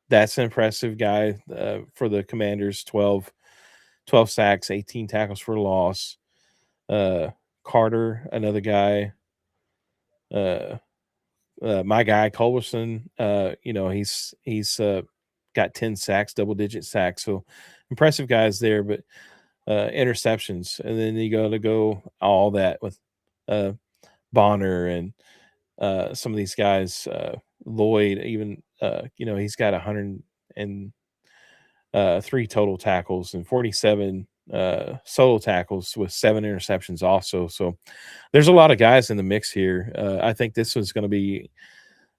that's an impressive guy for the Commanders. 12 sacks, 18 tackles for loss. Carter, another guy. My guy Culberson, he's got 10 sacks, double digit sacks. So impressive guys there, but interceptions. And then you got to go all that with Bonner and some of these guys, Lloyd, even, he's got 100 and 3 total tackles and 47 solo tackles with 7 interceptions also. So there's a lot of guys in the mix here. I think this was going to be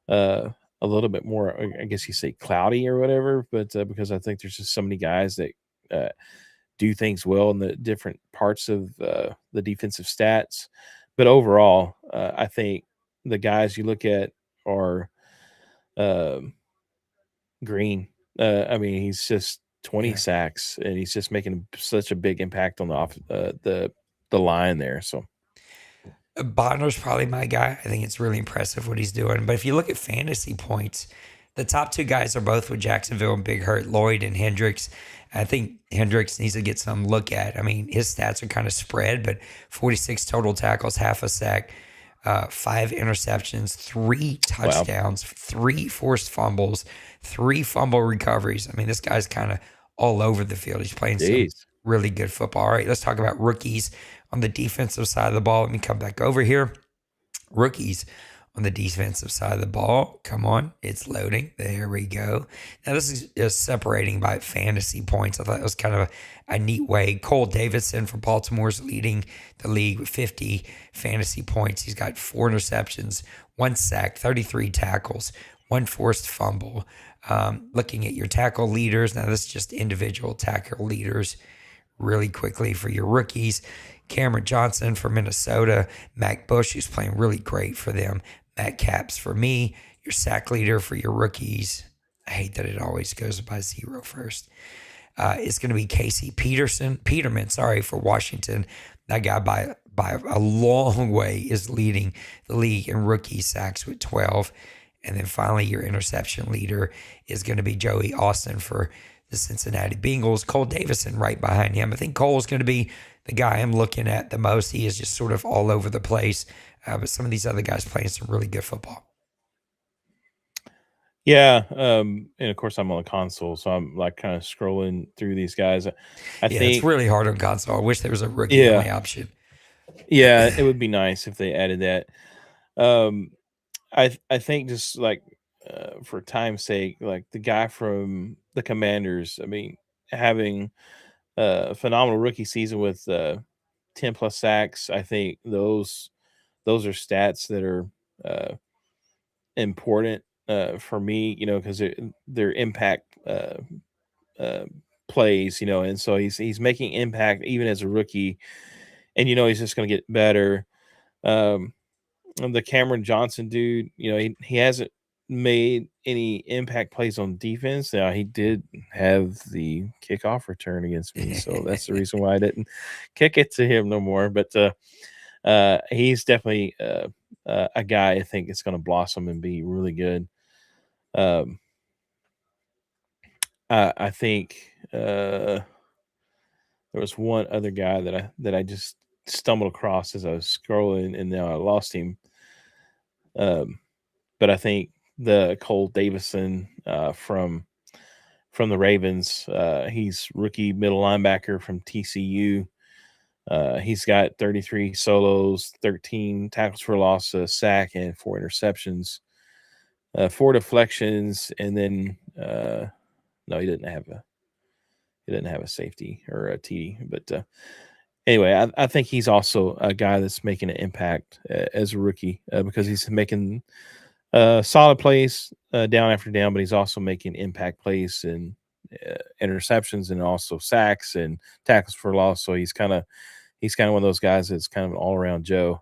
a little bit more, I guess you say, cloudy or whatever, but because I think there's just so many guys that do things well in the different parts of the defensive stats. But overall, I think the guys you look at are Green. I mean, he's just 20 sacks, and he's just making such a big impact on the line there. So Bonner's probably my guy. I think it's really impressive what he's doing. But if you look at fantasy points, the top 2 guys are both with Jacksonville and Big Hurt, Lloyd and Hendricks. I think Hendricks needs to get some look at. I mean, his stats are kind of spread, but 46 total tackles, half a sack, 5 interceptions, 3 touchdowns, 3 forced fumbles, 3 fumble recoveries. I mean, this guy's kind of all over the field. He's playing some really good football. All right, let's talk about rookies on the defensive side of the ball. Let me come back over here. Rookies on the defensive side of the ball. Come on, it's loading. There we go. Now, this is just separating by fantasy points. I thought it was kind of a neat way. Cole Davidson from Baltimore is leading the league with 50 fantasy points. He's got 4 interceptions, 1 sack, 33 tackles, 1 forced fumble. Looking at your tackle leaders. Now, this is just individual tackle leaders really quickly for your rookies. Cameron Johnson for Minnesota. Mac Bush, who's playing really great for them. Matt Capps for me. Your sack leader for your rookies. I hate that it always goes by 0 first. It's going to be Casey Peterman, for Washington. That guy by a long way is leading the league in rookie sacks with 12. And then finally, your interception leader is going to be Joey Austin for the Cincinnati Bengals. Cole Davison right behind him. I think Cole is going to be the guy I'm looking at the most. He is just sort of all over the place. But some of these other guys playing some really good football. Yeah. And of course, I'm on the console, so I'm like kind of scrolling through these guys. I think it's really hard on console. I wish there was a rookie only option. Yeah, it would be nice if they added that. I think just like for time's sake, like the guy from the Commanders, I mean, having a phenomenal rookie season with 10 plus sacks, I think those are stats that are important for me, because they're impact plays, and so he's making impact even as a rookie, and he's just going to get better. The Cameron Johnson dude, he hasn't made any impact plays on defense. Now, he did have the kickoff return against me, so that's the reason why I didn't kick it to him no more. But he's definitely a guy I think is going to blossom and be really good. I think there was one other guy that I just stumbled across as I was scrolling, and now I lost him. But I think the Cole Davison from the Ravens, he's rookie middle linebacker from TCU. He's got 33 solos, 13 tackles for loss, a sack, and 4 interceptions, 4 deflections, and then no, he didn't have a safety or a TD, but anyway, I think he's also a guy that's making an impact as a rookie because he's making solid plays down after down, but he's also making impact plays and interceptions and also sacks and tackles for loss. So he's kind of one of those guys that's kind of an all around Joe.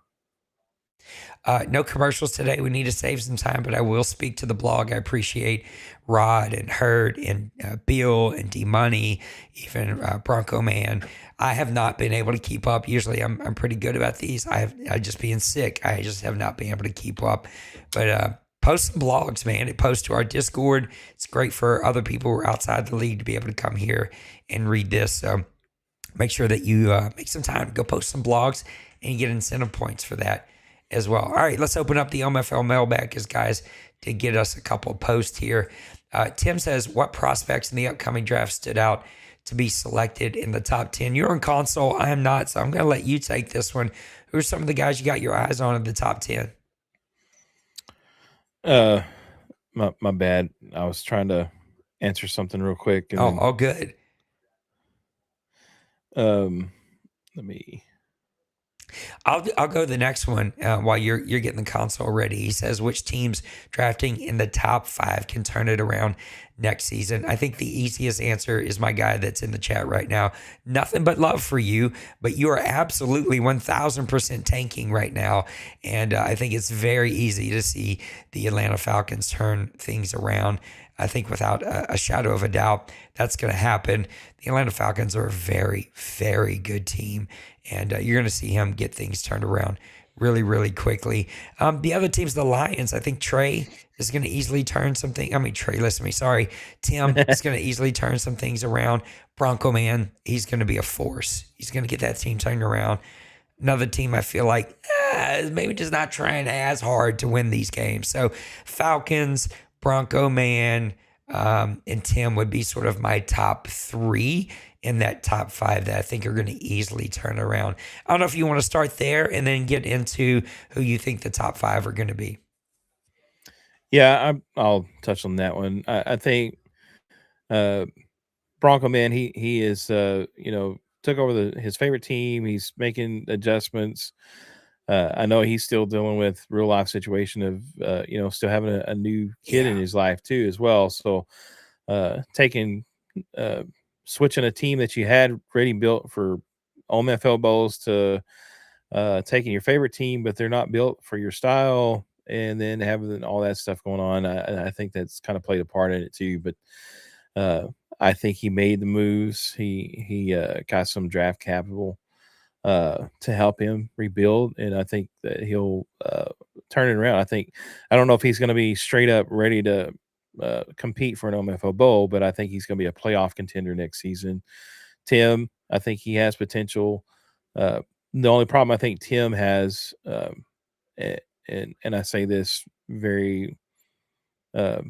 No commercials today. We need to save some time, but I will speak to the blog. I appreciate Rod and Hurt and Bill and D-Money, even Bronco Man. I have not been able to keep up. Usually I'm pretty good about these. I just being sick. I just have not been able to keep up. But post some blogs, man. It posts to our Discord. It's great for other people who are outside the league to be able to come here and read this. So make sure that you make some time to go post some blogs and you get incentive points for that as well. All right, let's open up the OMFL mailbag because guys did get us a couple of posts here. Tim says, what prospects in the upcoming draft stood out to be selected in the top 10? You're on console. I am not, so I'm going to let you take this one. Who are some of the guys you got your eyes on in the top 10? My bad. I was trying to answer something real quick, and Oh, then all good. let me. I'll go to the next one while you're getting the console ready. He says which teams drafting in the top 5 can turn it around next season. I think the easiest answer is my guy that's in the chat right now. Nothing but love for you, but you are absolutely 1000% tanking right now, and I think it's very easy to see the Atlanta Falcons turn things around. I think without a shadow of a doubt, that's going to happen. The Atlanta Falcons are a very, very good team, and you're going to see him get things turned around really, really quickly. The other team's the Lions. I think Trey is going to easily turn something. I mean, Trey, listen to me. Sorry. Tim is going to easily turn some things around. Bronco Man, he's going to be a force. He's going to get that team turned around. Another team I feel like maybe just not trying as hard to win these games. So Falcons, Bronco Man, and Tim would be sort of my top 3 in that top 5 that I think are going to easily turn around. I don't know if you want to start there and then get into who you think the top 5 are going to be. Yeah, I'll touch on that one. I think uh, Bronco Man, he is took over his favorite team. He's making adjustments. I know he's still dealing with real life situation of still having a new kid in Yeah. his life too as well. So taking uh, switching a team that you had ready built for OMFL bowls to taking your favorite team, but they're not built for your style, and then having all that stuff going on. I think that's kind of played a part in it too. But uh, I think he made the moves. He got some draft capital to help him rebuild, and I think that he'll turn it around. I don't know if he's going to be straight up ready to compete for an OMFO bowl, but I think he's going to be a playoff contender next season. Tim, I think he has potential. Uh, the only problem I think Tim has, and I say this very uh,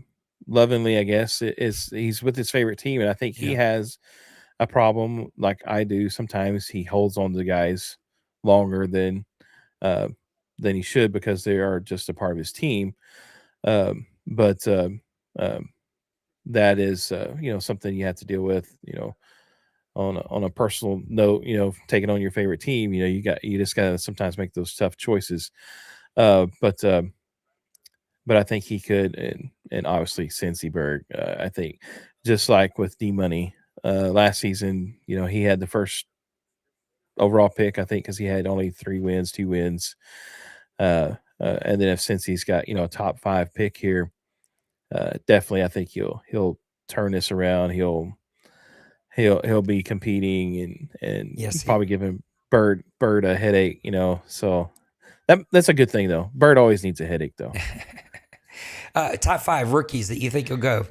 lovingly, I guess, is he's with his favorite team, and I think he Yeah. has a problem like I do. Sometimes he holds on to the guys longer uh, than he should because they are just a part of his team. But um, that is something you have to deal with. On a personal note, taking on your favorite team, you just gotta sometimes make those tough choices. Uh, but uh, but I think he could, and obviously Cincyberg. I think just like with D Money last season, he had the first overall pick. I think because he had only 3 wins, 2 wins, and then if Cincy's got a top 5 pick here, definitely I think he'll turn this around. He'll be competing and Yes. probably giving Bird a headache. So that's a good thing though. Bird always needs a headache though. Top 5 rookies that you think will go.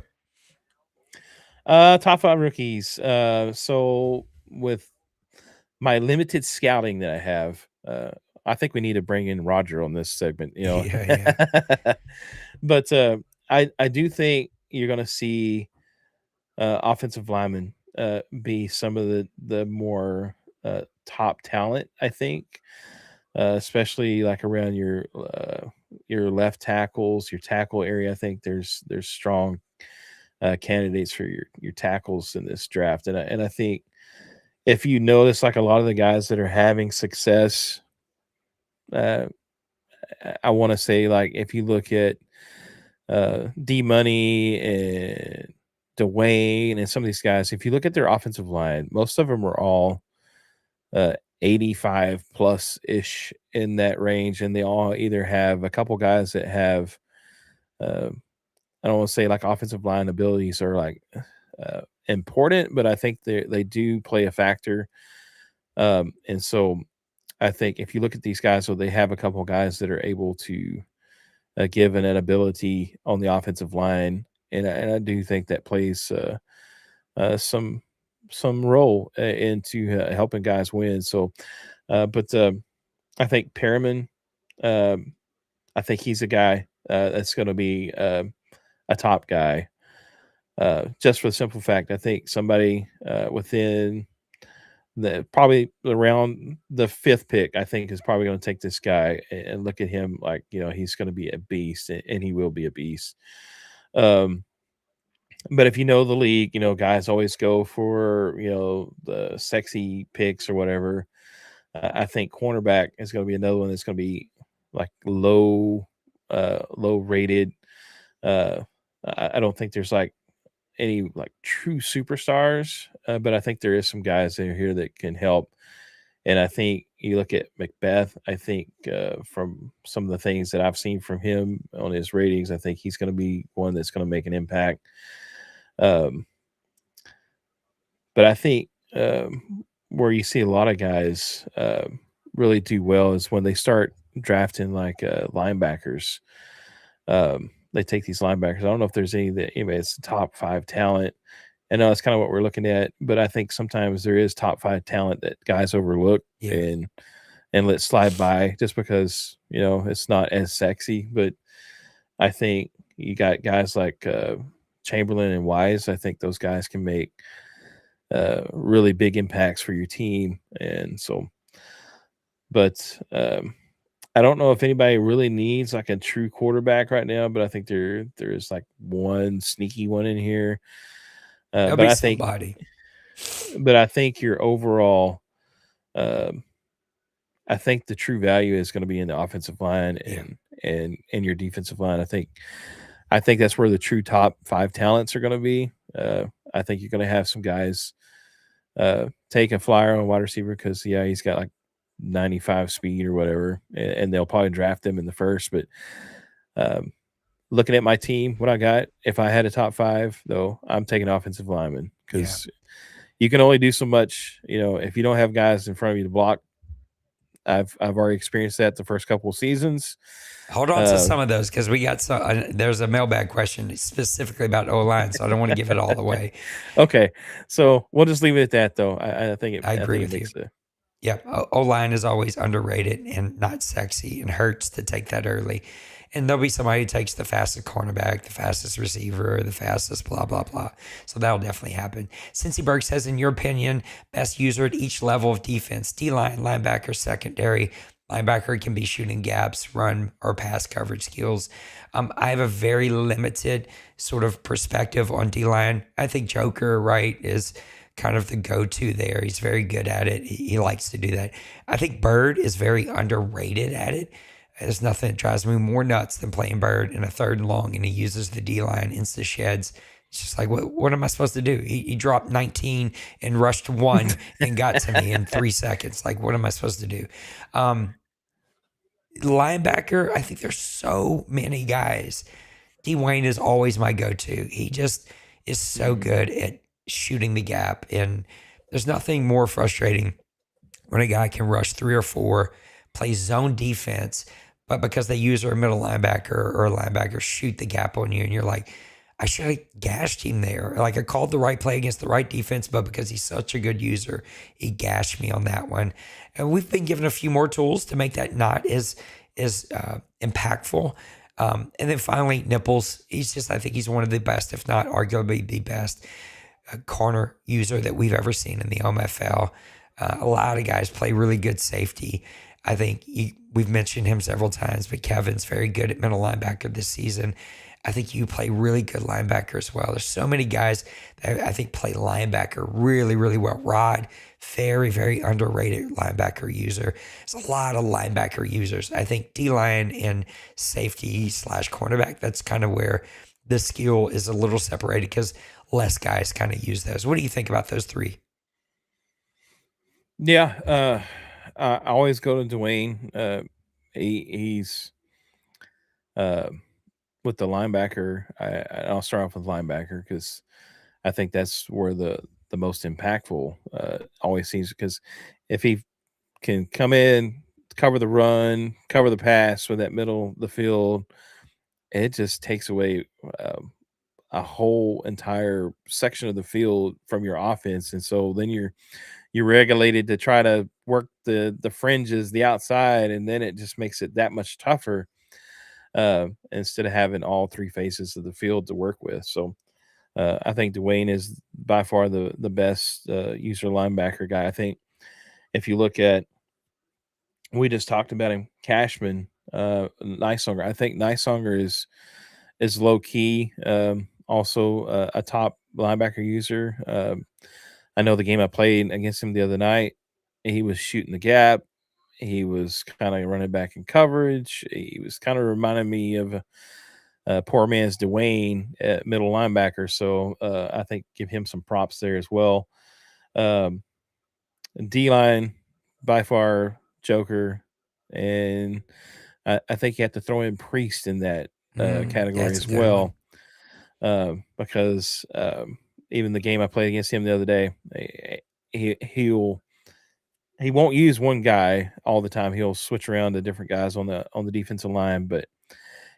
Top 5 rookies. So with my limited scouting that I have, I think we need to bring in Roger on this segment. Yeah. Yeah. But I do think you're going to see offensive linemen be some of the more top talent. I think, especially like around your left tackles, your tackle area. I think there's strong candidates for your tackles in this draft, and I think if you notice, like a lot of the guys that are having success, uh, I want to say, like if you look at D Money and Dwayne and some of these guys, if you look at their offensive line, most of them are all uh, 85 plus ish in that range, and they all either have a couple guys that have uh, I don't want to say like offensive line abilities are like important, but I think they do play a factor. And so I think if you look at these guys, so they have a couple guys that are able to give an ability on the offensive line, and I do think that plays some role into helping guys win. So, but I think Perriman, um, I think he's a guy that's going to be a top guy. Just for the simple fact, I think somebody within probably around the 5th pick, I think is probably going to take this guy and look at him like he's going to be a beast, and he will be a beast. Um, But if you know the league, guys always go for the sexy picks or whatever. I think cornerback is going to be another one that's going to be like low rated. Uh, I don't think there's like any like true superstars, but I think there is some guys that are here that can help. And I think you look at Macbeth. I think from some of the things that I've seen from him on his ratings, I think he's going to be one that's going to make an impact. Um, but I think where you see a lot of guys really do well is when they start drafting like linebackers. They take these linebackers. I don't know if there's any that anybody it's top 5 talent. I know that's kind of what we're looking at, but I think sometimes there is top 5 talent that guys overlook Yeah. and let slide by just because it's not as sexy. But I think you got guys like Chamberlain and Wise. I think those guys can make really big impacts for your team, and so. But I don't know if anybody really needs like a true quarterback right now, but I think there is like one sneaky one in here. There'll But be I think somebody. your overall, um, I think the true value is going to be in the offensive line Yeah. and your defensive line. I think that's where the true top 5 talents are going to be. I think you're going to have some guys take a flyer on wide receiver because he's got like 95 speed or whatever, and they'll probably draft him in the first. But um, looking at my team, what I got, if I had a top 5 though, I'm taking offensive lineman Yeah. because you can only do so much. If you don't have guys in front of you to block. I've already experienced that the first couple of seasons. Hold on to some of those because we got some. There's a mailbag question specifically about O line, so I don't want to give it all away. Okay, so we'll just leave it at that, though. I think I agree it with you. makes the. Yeah, O line is always underrated and not sexy, and hurts to take that early. And there'll be somebody who takes the fastest cornerback, the fastest receiver, the fastest blah blah blah. So that'll definitely happen. Cincy Berg says, in your opinion, best user at each level of defense: D line, linebacker, secondary. Linebacker can be shooting gaps, run or pass coverage skills. I have a very limited sort of perspective on D line. I think Joker, right, is kind of the go-to there. He's very good at it. He likes to do that. I think Bird is very underrated at it. There's nothing that drives me more nuts than playing Bird in a 3rd and long, and he uses the D line, insta sheds. It's just like, what am I supposed to do? He dropped 19 and rushed 1 and got to me in 3 seconds. Like, what am I supposed to do? Linebacker, I think there's so many guys. Dwayne is always my go-to. He just is so good at shooting the gap, and there's nothing more frustrating when a guy can rush 3 or 4, play zone defense, but because they use a middle linebacker or a linebacker shoot the gap on you, and you're like, I should have gashed him there. Like, I called the right play against the right defense, but because he's such a good user, he gashed me on that one. And we've been given a few more tools to make that not as impactful. And then finally, Nipples. I think he's one of the best, if not arguably the best corner user that we've ever seen in the OMFL. A lot of guys play really good safety. I think we've mentioned him several times, but Kevin's very good at middle linebacker this season. I think you play really good linebacker as well. There's so many guys that I think play linebacker really, really well. Rod, very, very underrated linebacker user. There's a lot of linebacker users. I think D-line and safety / cornerback, that's kind of where the skill is a little separated because less guys kind of use those. What do you think about those 3? Yeah, I always go to Dwayne. He's uh, with the linebacker. I'll start off with linebacker because I think that's where the most impactful always seems, because if he can come in, cover the run, cover the pass with that middle the field, it just takes away a whole entire section of the field from your offense, and so then you're regulated to try to work the fringes, the outside, and then it just makes it that much tougher instead of having all 3 faces of the field to work with. So I think Dwayne is by far the best user linebacker guy. I think if you look at, we just talked about him, Cashman, Nicehonger. I think Nicehonger is low key also a top linebacker user. I know the game I played against him the other night, he was shooting the gap. He was kind of running back in coverage. He was kind of reminding me of poor man's Dwayne at middle linebacker. So I think give him some props there as well. Um, D line by far Joker, and I think you have to throw in Priest in that category That's a as good one. well, because even the game I played against him the other day, he'll he won't use one guy all the time. He'll switch around to different guys on the defensive line, but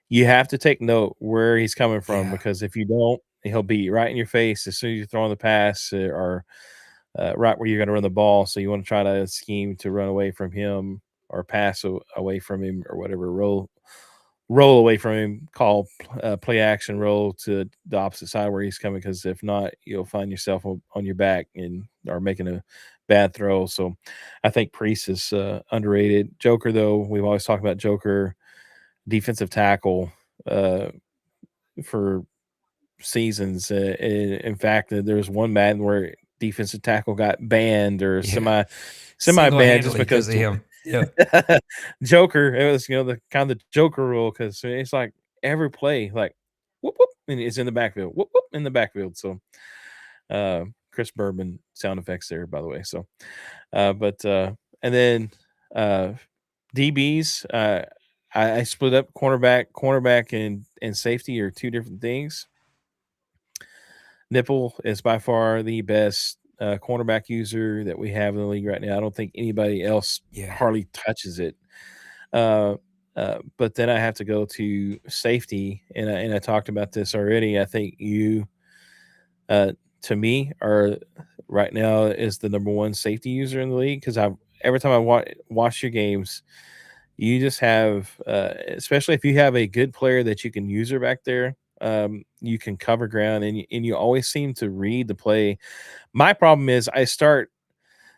you have to take note where he's coming from Yeah. because if you don't, he'll be right in your face as soon as you're throwing the pass or right where you're going to run the ball. So you want to try to scheme to run away from him or pass away from him or whatever. Roll away from him. Call play action roll to the opposite side where he's coming because if not, you'll find yourself on your back and or making a bad throw. So I think Priest is underrated. Joker though, we've always talked about Joker defensive tackle for seasons. In fact, there was one Madden where defensive tackle got banned or Yeah. semi banned just Single-handedly because because of him. Yeah. Joker. It was the kind of the Joker rule because it's like every play like whoop whoop and it's in the backfield whoop whoop in the backfield. So Chris Bourbon sound effects there by the way. So but and then uh DBs. I split up cornerback and safety are two different things. Nipple is by far the best cornerback user that we have in the league right now. I don't think anybody else Yeah. hardly touches it. Uh, but then I have to go to safety, and I talked about this already. I think you, to me, are right now is the number one safety user in the league because I every time I watch your games, you just have, especially if you have a good player that you can use her back there. You can cover ground and you always seem to read the play. My problem is I start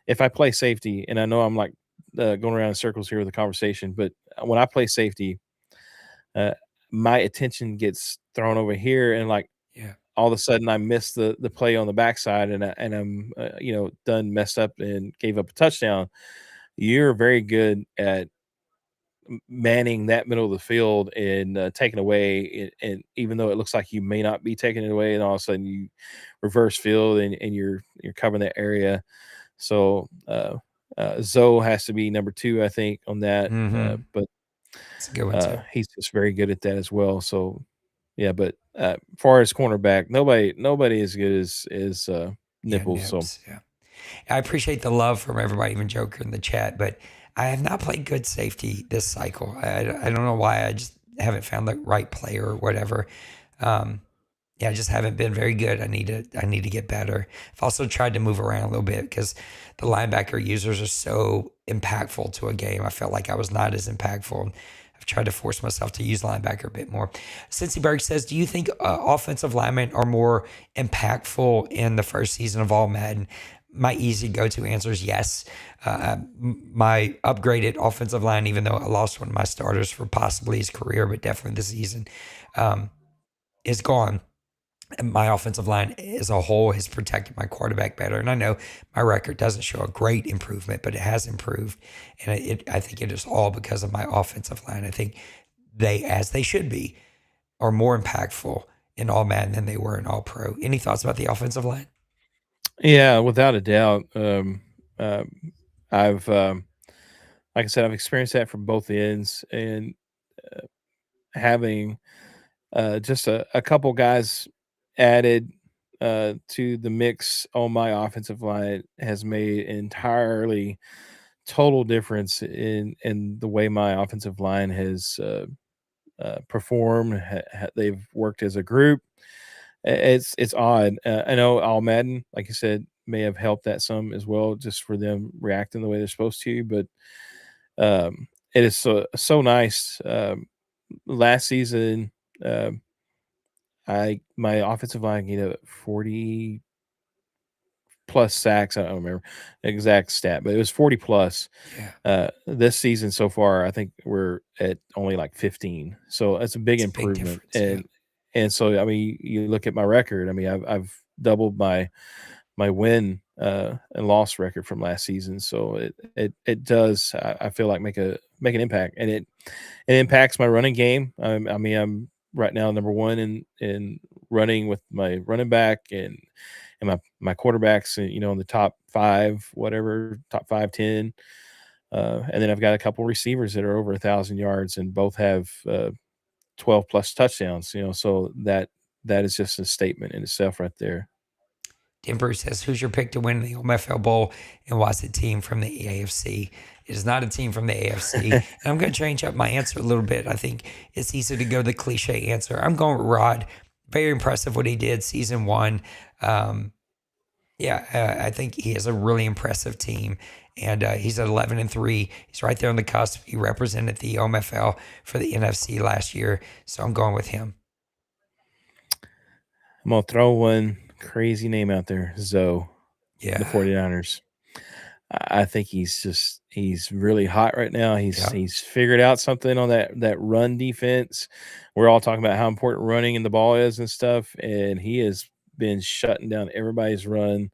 if I play safety, and I know I'm like going around in circles here with the conversation, but when I play safety, uh, my attention gets thrown over here, and like Yeah. all of a sudden I miss the play on the backside, and I'm done messed up and gave up a touchdown. You're very good at manning that middle of the field and taking away, and even though it looks like you may not be taking it away, and all of a sudden you reverse field and you're covering that area. So Zoe has to be number two, I think, on that. Mm-hmm. But It's a good one too. he's just very good at that as well. So yeah, but as far as cornerback, nobody as good as Yeah, Nipples. So Nips. Yeah. I appreciate the love from everybody, even Joker in the chat, but I have not played good safety this cycle. I don't know why. I just haven't found the right player or whatever. Um, yeah, I just haven't been very good. I need to get better. I've also tried to move around a little bit because the linebacker users are so impactful to a game. I felt like I was not as impactful. I've tried to force myself to use linebacker a bit more. Cincy Berg says, "Do you think offensive linemen are more impactful in the first season of all Madden?" My easy go-to answer is yes. My upgraded offensive line, even though I lost one of my starters for possibly his career, but definitely this season, is gone. And my offensive line as a whole has protected my quarterback better. And I know my record doesn't show a great improvement, but it has improved. And I think it is all because of my offensive line. I think they, as they should be, are more impactful in all Madden than they were in all pro. Any thoughts about the offensive line? yeah, without a doubt. Uh, I've like I said, I've experienced that from both ends, and having just a couple guys added to the mix on my offensive line has made entirely total difference in the way my offensive line has performed. They've worked as a group. It's odd. I know All Madden, like you said, may have helped that some as well, just for them reacting the way they're supposed to. But it is so nice. Last season, um, I my offensive line gave up 40 plus sacks. I don't remember the exact stat, but it was 40 plus. Yeah, This season so far, I think we're at only like 15. So it's a big it's a big improvement. difference. Yeah. and so I mean, you look at my record. I mean, I've doubled my win and loss record from last season. So it does, I feel like, make an impact, and it impacts my running game. I mean, I'm right now number one in running with my running back and my quarterbacks, in the top five, whatever, top 5, 10. And then I've got a couple receivers that are over 1,000 yards, and both have 12 plus touchdowns. So that is just a statement in itself right there. Denver says, who's your pick to win the OMFL Bowl, and what's the team from the AFC? It is not a team from the AFC. And I'm going to change up my answer a little bit. I think it's easy to go the cliche answer. I'm going with Rod. Very impressive what he did season one. I think he has a really impressive team, and he's at 11-3. He's right there on the cusp. He represented the OMFL for the NFC last year, so I'm going with him. I'm going to throw one crazy name out there, Zoe. Yeah. The 49ers. I think he's really hot right now. He's figured out something on that run defense. We're all talking about how important running in the ball is and stuff, and he has been shutting down everybody's run.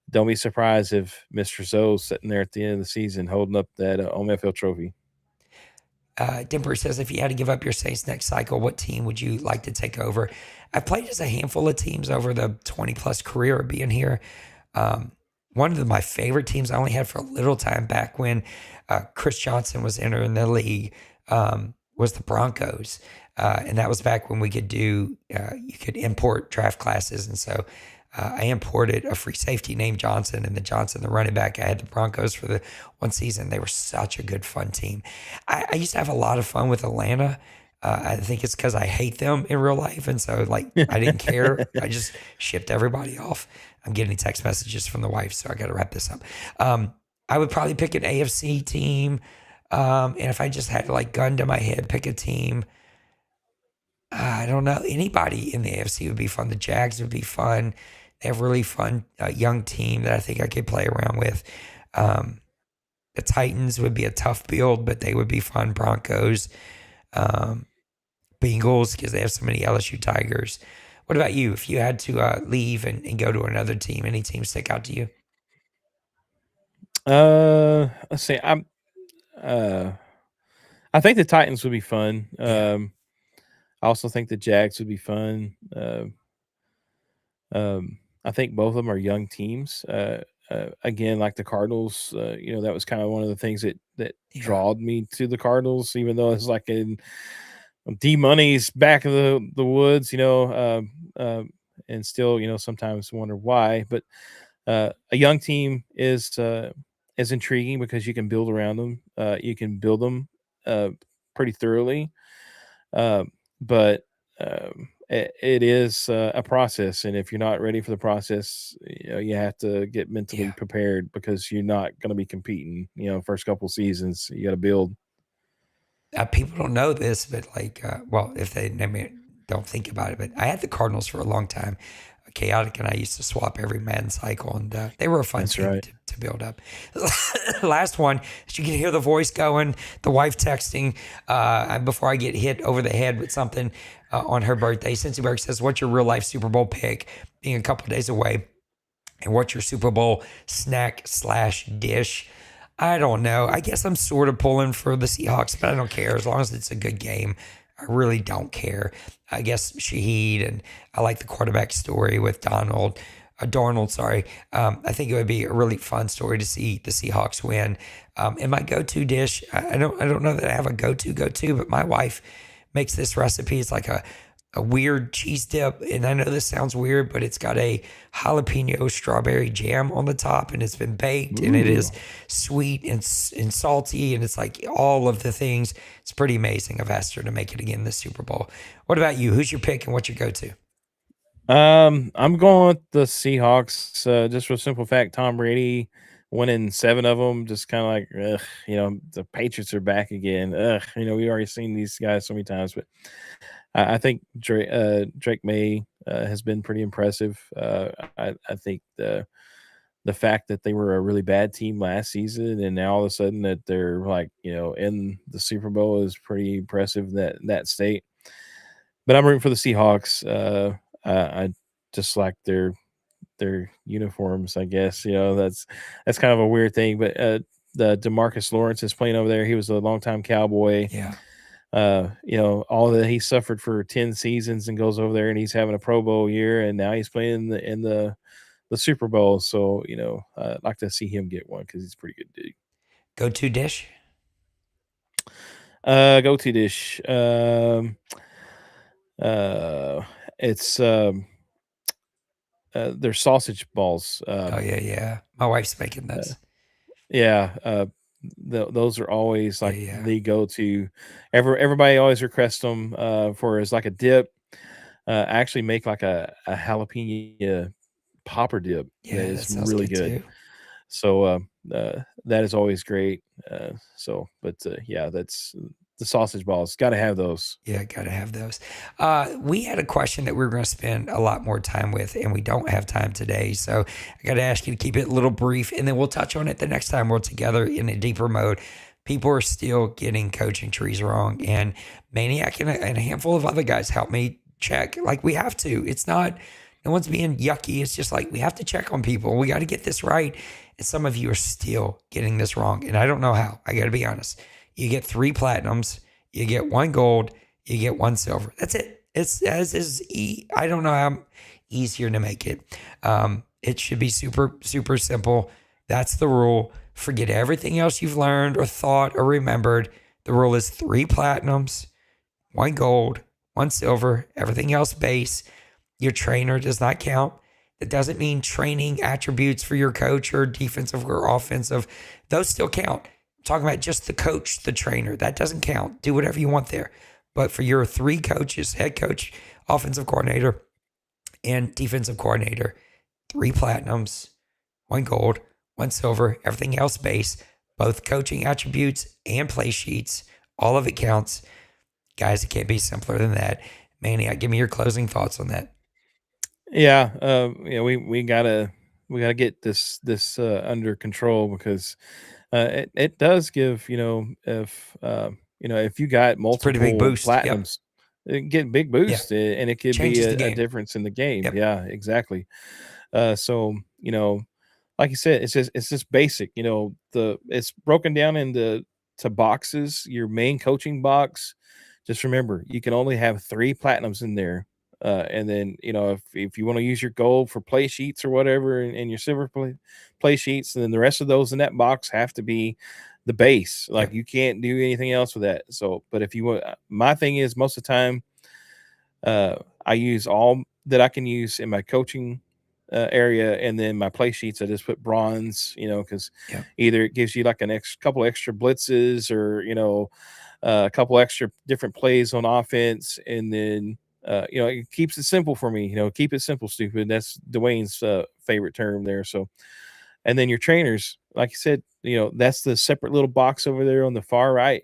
Don't be surprised if Mr. Zoe's sitting there at the end of the season holding up that OMFL trophy. Denver says, if you had to give up your Saints next cycle, what team would you like to take over? I've played as a handful of teams over the 20-plus career of being here. One of my favorite teams I only had for a little time back when Chris Johnson was entering the league was the Broncos. And that was back when we could you could import draft classes. And so I imported a free safety named Johnson, and the running back. I had the Broncos for the one season. They were such a good, fun team. I used to have a lot of fun with Atlanta. I think it's because I hate them in real life. And so, I didn't care. I just shipped everybody off. I'm getting text messages from the wife, so I got to wrap this up. I would probably pick an AFC team. And if I just had to, gun to my head, pick a team, I don't know. Anybody in the AFC would be fun. The Jags would be fun. They have a really fun young team that I think I could play around with. The Titans would be a tough build, but they would be fun. Broncos, Bengals, because they have so many LSU Tigers. What about you? If you had to leave and go to another team, any team stick out to you? Let's see. I think the Titans would be fun. I also think the Jags would be fun. I think both of them are young teams. Again, like the Cardinals, that was kind of one of the things that drawed me to the Cardinals, even though it's like in D Money's back of the woods, and still, sometimes wonder why. But a young team is intriguing because you can build around them. You can build them pretty thoroughly. But it is a process, and if you're not ready for the process, you have to get mentally prepared, because you're not going to be competing. First couple seasons, you got to build. People don't know this, but if they don't think about it, but I had the Cardinals for a long time. Chaotic and I used to swap every Madden cycle, and they were a fun team to build up. Last one, you can hear the voice going, the wife texting before I get hit over the head with something on her birthday. Cincy Berg says, what's your real life Super Bowl pick, being a couple of days away? And what's your Super Bowl snack/dish? I don't know. I guess I'm sort of pulling for the Seahawks, but I don't care as long as it's a good game. I really don't care. I guess Shaheed, and I like the quarterback story with Darnold. I think it would be a really fun story to see the Seahawks win. And my go-to dish, I don't know that I have a go-to, but my wife makes this recipe. It's like a weird cheese dip, and I know this sounds weird, but it's got a jalapeno strawberry jam on the top, and it's been baked. Ooh. And it is sweet and salty, and it's like all of the things. It's pretty amazing. I've asked her to make it again this Super Bowl. What about you? Who's your pick, and what's your go-to? I'm going with the Seahawks, just for the simple fact, Tom Brady winning 7 of them, just kind of like, the Patriots are back again. We've already seen these guys so many times, but I think Drake May has been pretty impressive. I think the fact that they were a really bad team last season, and now all of a sudden that they're in the Super Bowl, is pretty impressive in that state. but I'm rooting for the Seahawks. I just like their uniforms, I guess. That's kind of a weird thing. But the DeMarcus Lawrence is playing over there. He was a longtime Cowboy. Yeah. All that he suffered for 10 seasons and goes over there and he's having a Pro Bowl year, and now he's playing in the Super Bowl. So, I'd like to see him get one because he's a pretty good dude. Go-to dish? Go-to dish. It's they're sausage balls. Oh yeah. My wife's making those. Yeah. Those are always like Yeah. the go-to. Everybody always requests them for as like a dip. I actually make like a jalapeno popper dip. Yeah, That that is sounds really good good. too. So that is always great. Yeah, that's the sausage balls. Got to have those. Yeah, gotta have those. We had a question that we were going to spend a lot more time with, and we don't have time today. So I got to ask you to keep it a little brief, and then we'll touch on it the next time we're together in a deeper mode. People are still getting coaching trees wrong, and Maniac and a handful of other guys help me check. Like, we have to. It's not, no one's being yucky. It's just like we have to check on people. We got to get this right. And some of you are still getting this wrong, and I don't know how. I got to be honest. You get 3 platinums, you get 1 gold, you get 1 silver. That's it. It's I don't know how easier to make it. It should be super, super simple. That's the rule. Forget everything else you've learned or thought or remembered. The rule is 3 platinums, 1 gold, 1 silver, everything else base. Your trainer does not count. That doesn't mean training attributes for your coach or defensive or offensive. Those still count. I'm talking about just the coach, the trainer. That doesn't count. Do whatever you want there. But for your 3 coaches, head coach, offensive coordinator, and defensive coordinator, 3 platinums, 1 gold, 1 silver, everything else base, both coaching attributes and play sheets. All of it counts. Guys, it can't be simpler than that. Maniac, give me your closing thoughts on that. Yeah, we gotta get this under control because it does give if you got multiple pretty big boost. Yep. platinums, it get big boost and it could Changes be the game. a difference in the game. Yep. Yeah, exactly. So like you said, it's just basic. It's broken down into boxes. Your main coaching box. Just remember, you can only have 3 platinums in there. And then, if you want to use your gold for play sheets or whatever and your silver play sheets, then the rest of those in that box have to be the base. Like, you can't do anything else with that. So, but if you want, my thing is most of the time, I use all that I can use in my coaching area, and then my play sheets I just put bronze, because either it gives you like couple extra blitzes or a couple extra different plays on offense, and then it keeps it simple for me. Keep it simple, stupid. That's Dwayne's favorite term there. So, and then your trainers, like you said, that's the separate little box over there on the far right.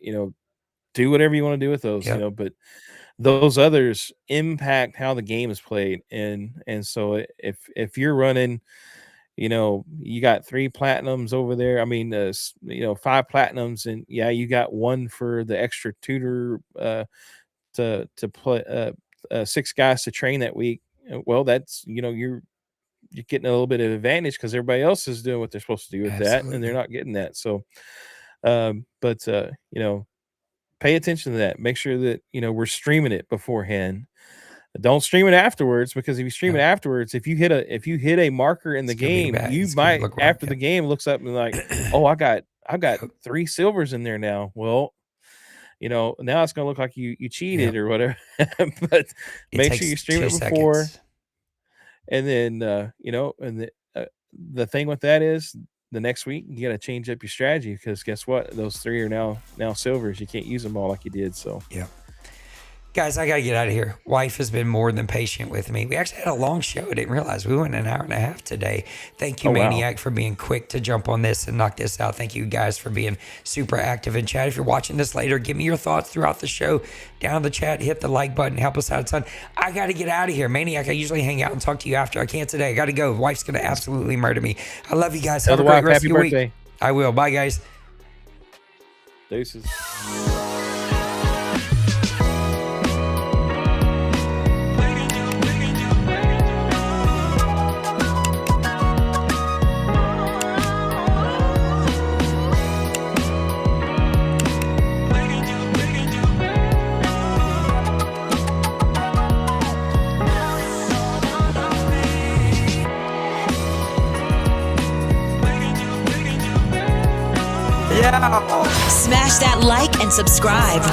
Do whatever you want to do with those. But those others impact how the game is played, and so if you're running, you got 3 platinums over there. I mean, 5 platinums, and you got 1 for the extra tutor to play. 6 guys to train that week. Well, that's you're getting a little bit of advantage because everybody else is doing what they're supposed to do with that, and they're not getting that. So, pay attention to that. Make sure that we're streaming it beforehand. Don't stream it afterwards, because if you stream it afterwards, if you hit a marker in the game, you might after the game looks up and like, oh, I've got 3 silvers in there now. Well, now it's going to look like you cheated or whatever. But make sure you stream it before. And then, and the thing with that is the next week, you got to change up your strategy, because guess what? Those 3 are now silvers. You can't use them all like you did. So, Guys, I got to get out of here. Wife has been more than patient with me. We actually had a long show. I didn't realize we went an hour and a half today. Thank you, Maniac, for being quick to jump on this and knock this out. Thank you guys for being super active in chat. If you're watching this later, give me your thoughts throughout the show. Down in the chat, hit the like button. Help us out a ton. I got to get out of here. Maniac, I usually hang out and talk to you after. I can't today. I got to go. Wife's going to absolutely murder me. I love you guys. Have a great rest of your week. I will. Bye, guys. Deuces. Yeah. Smash that like and subscribe.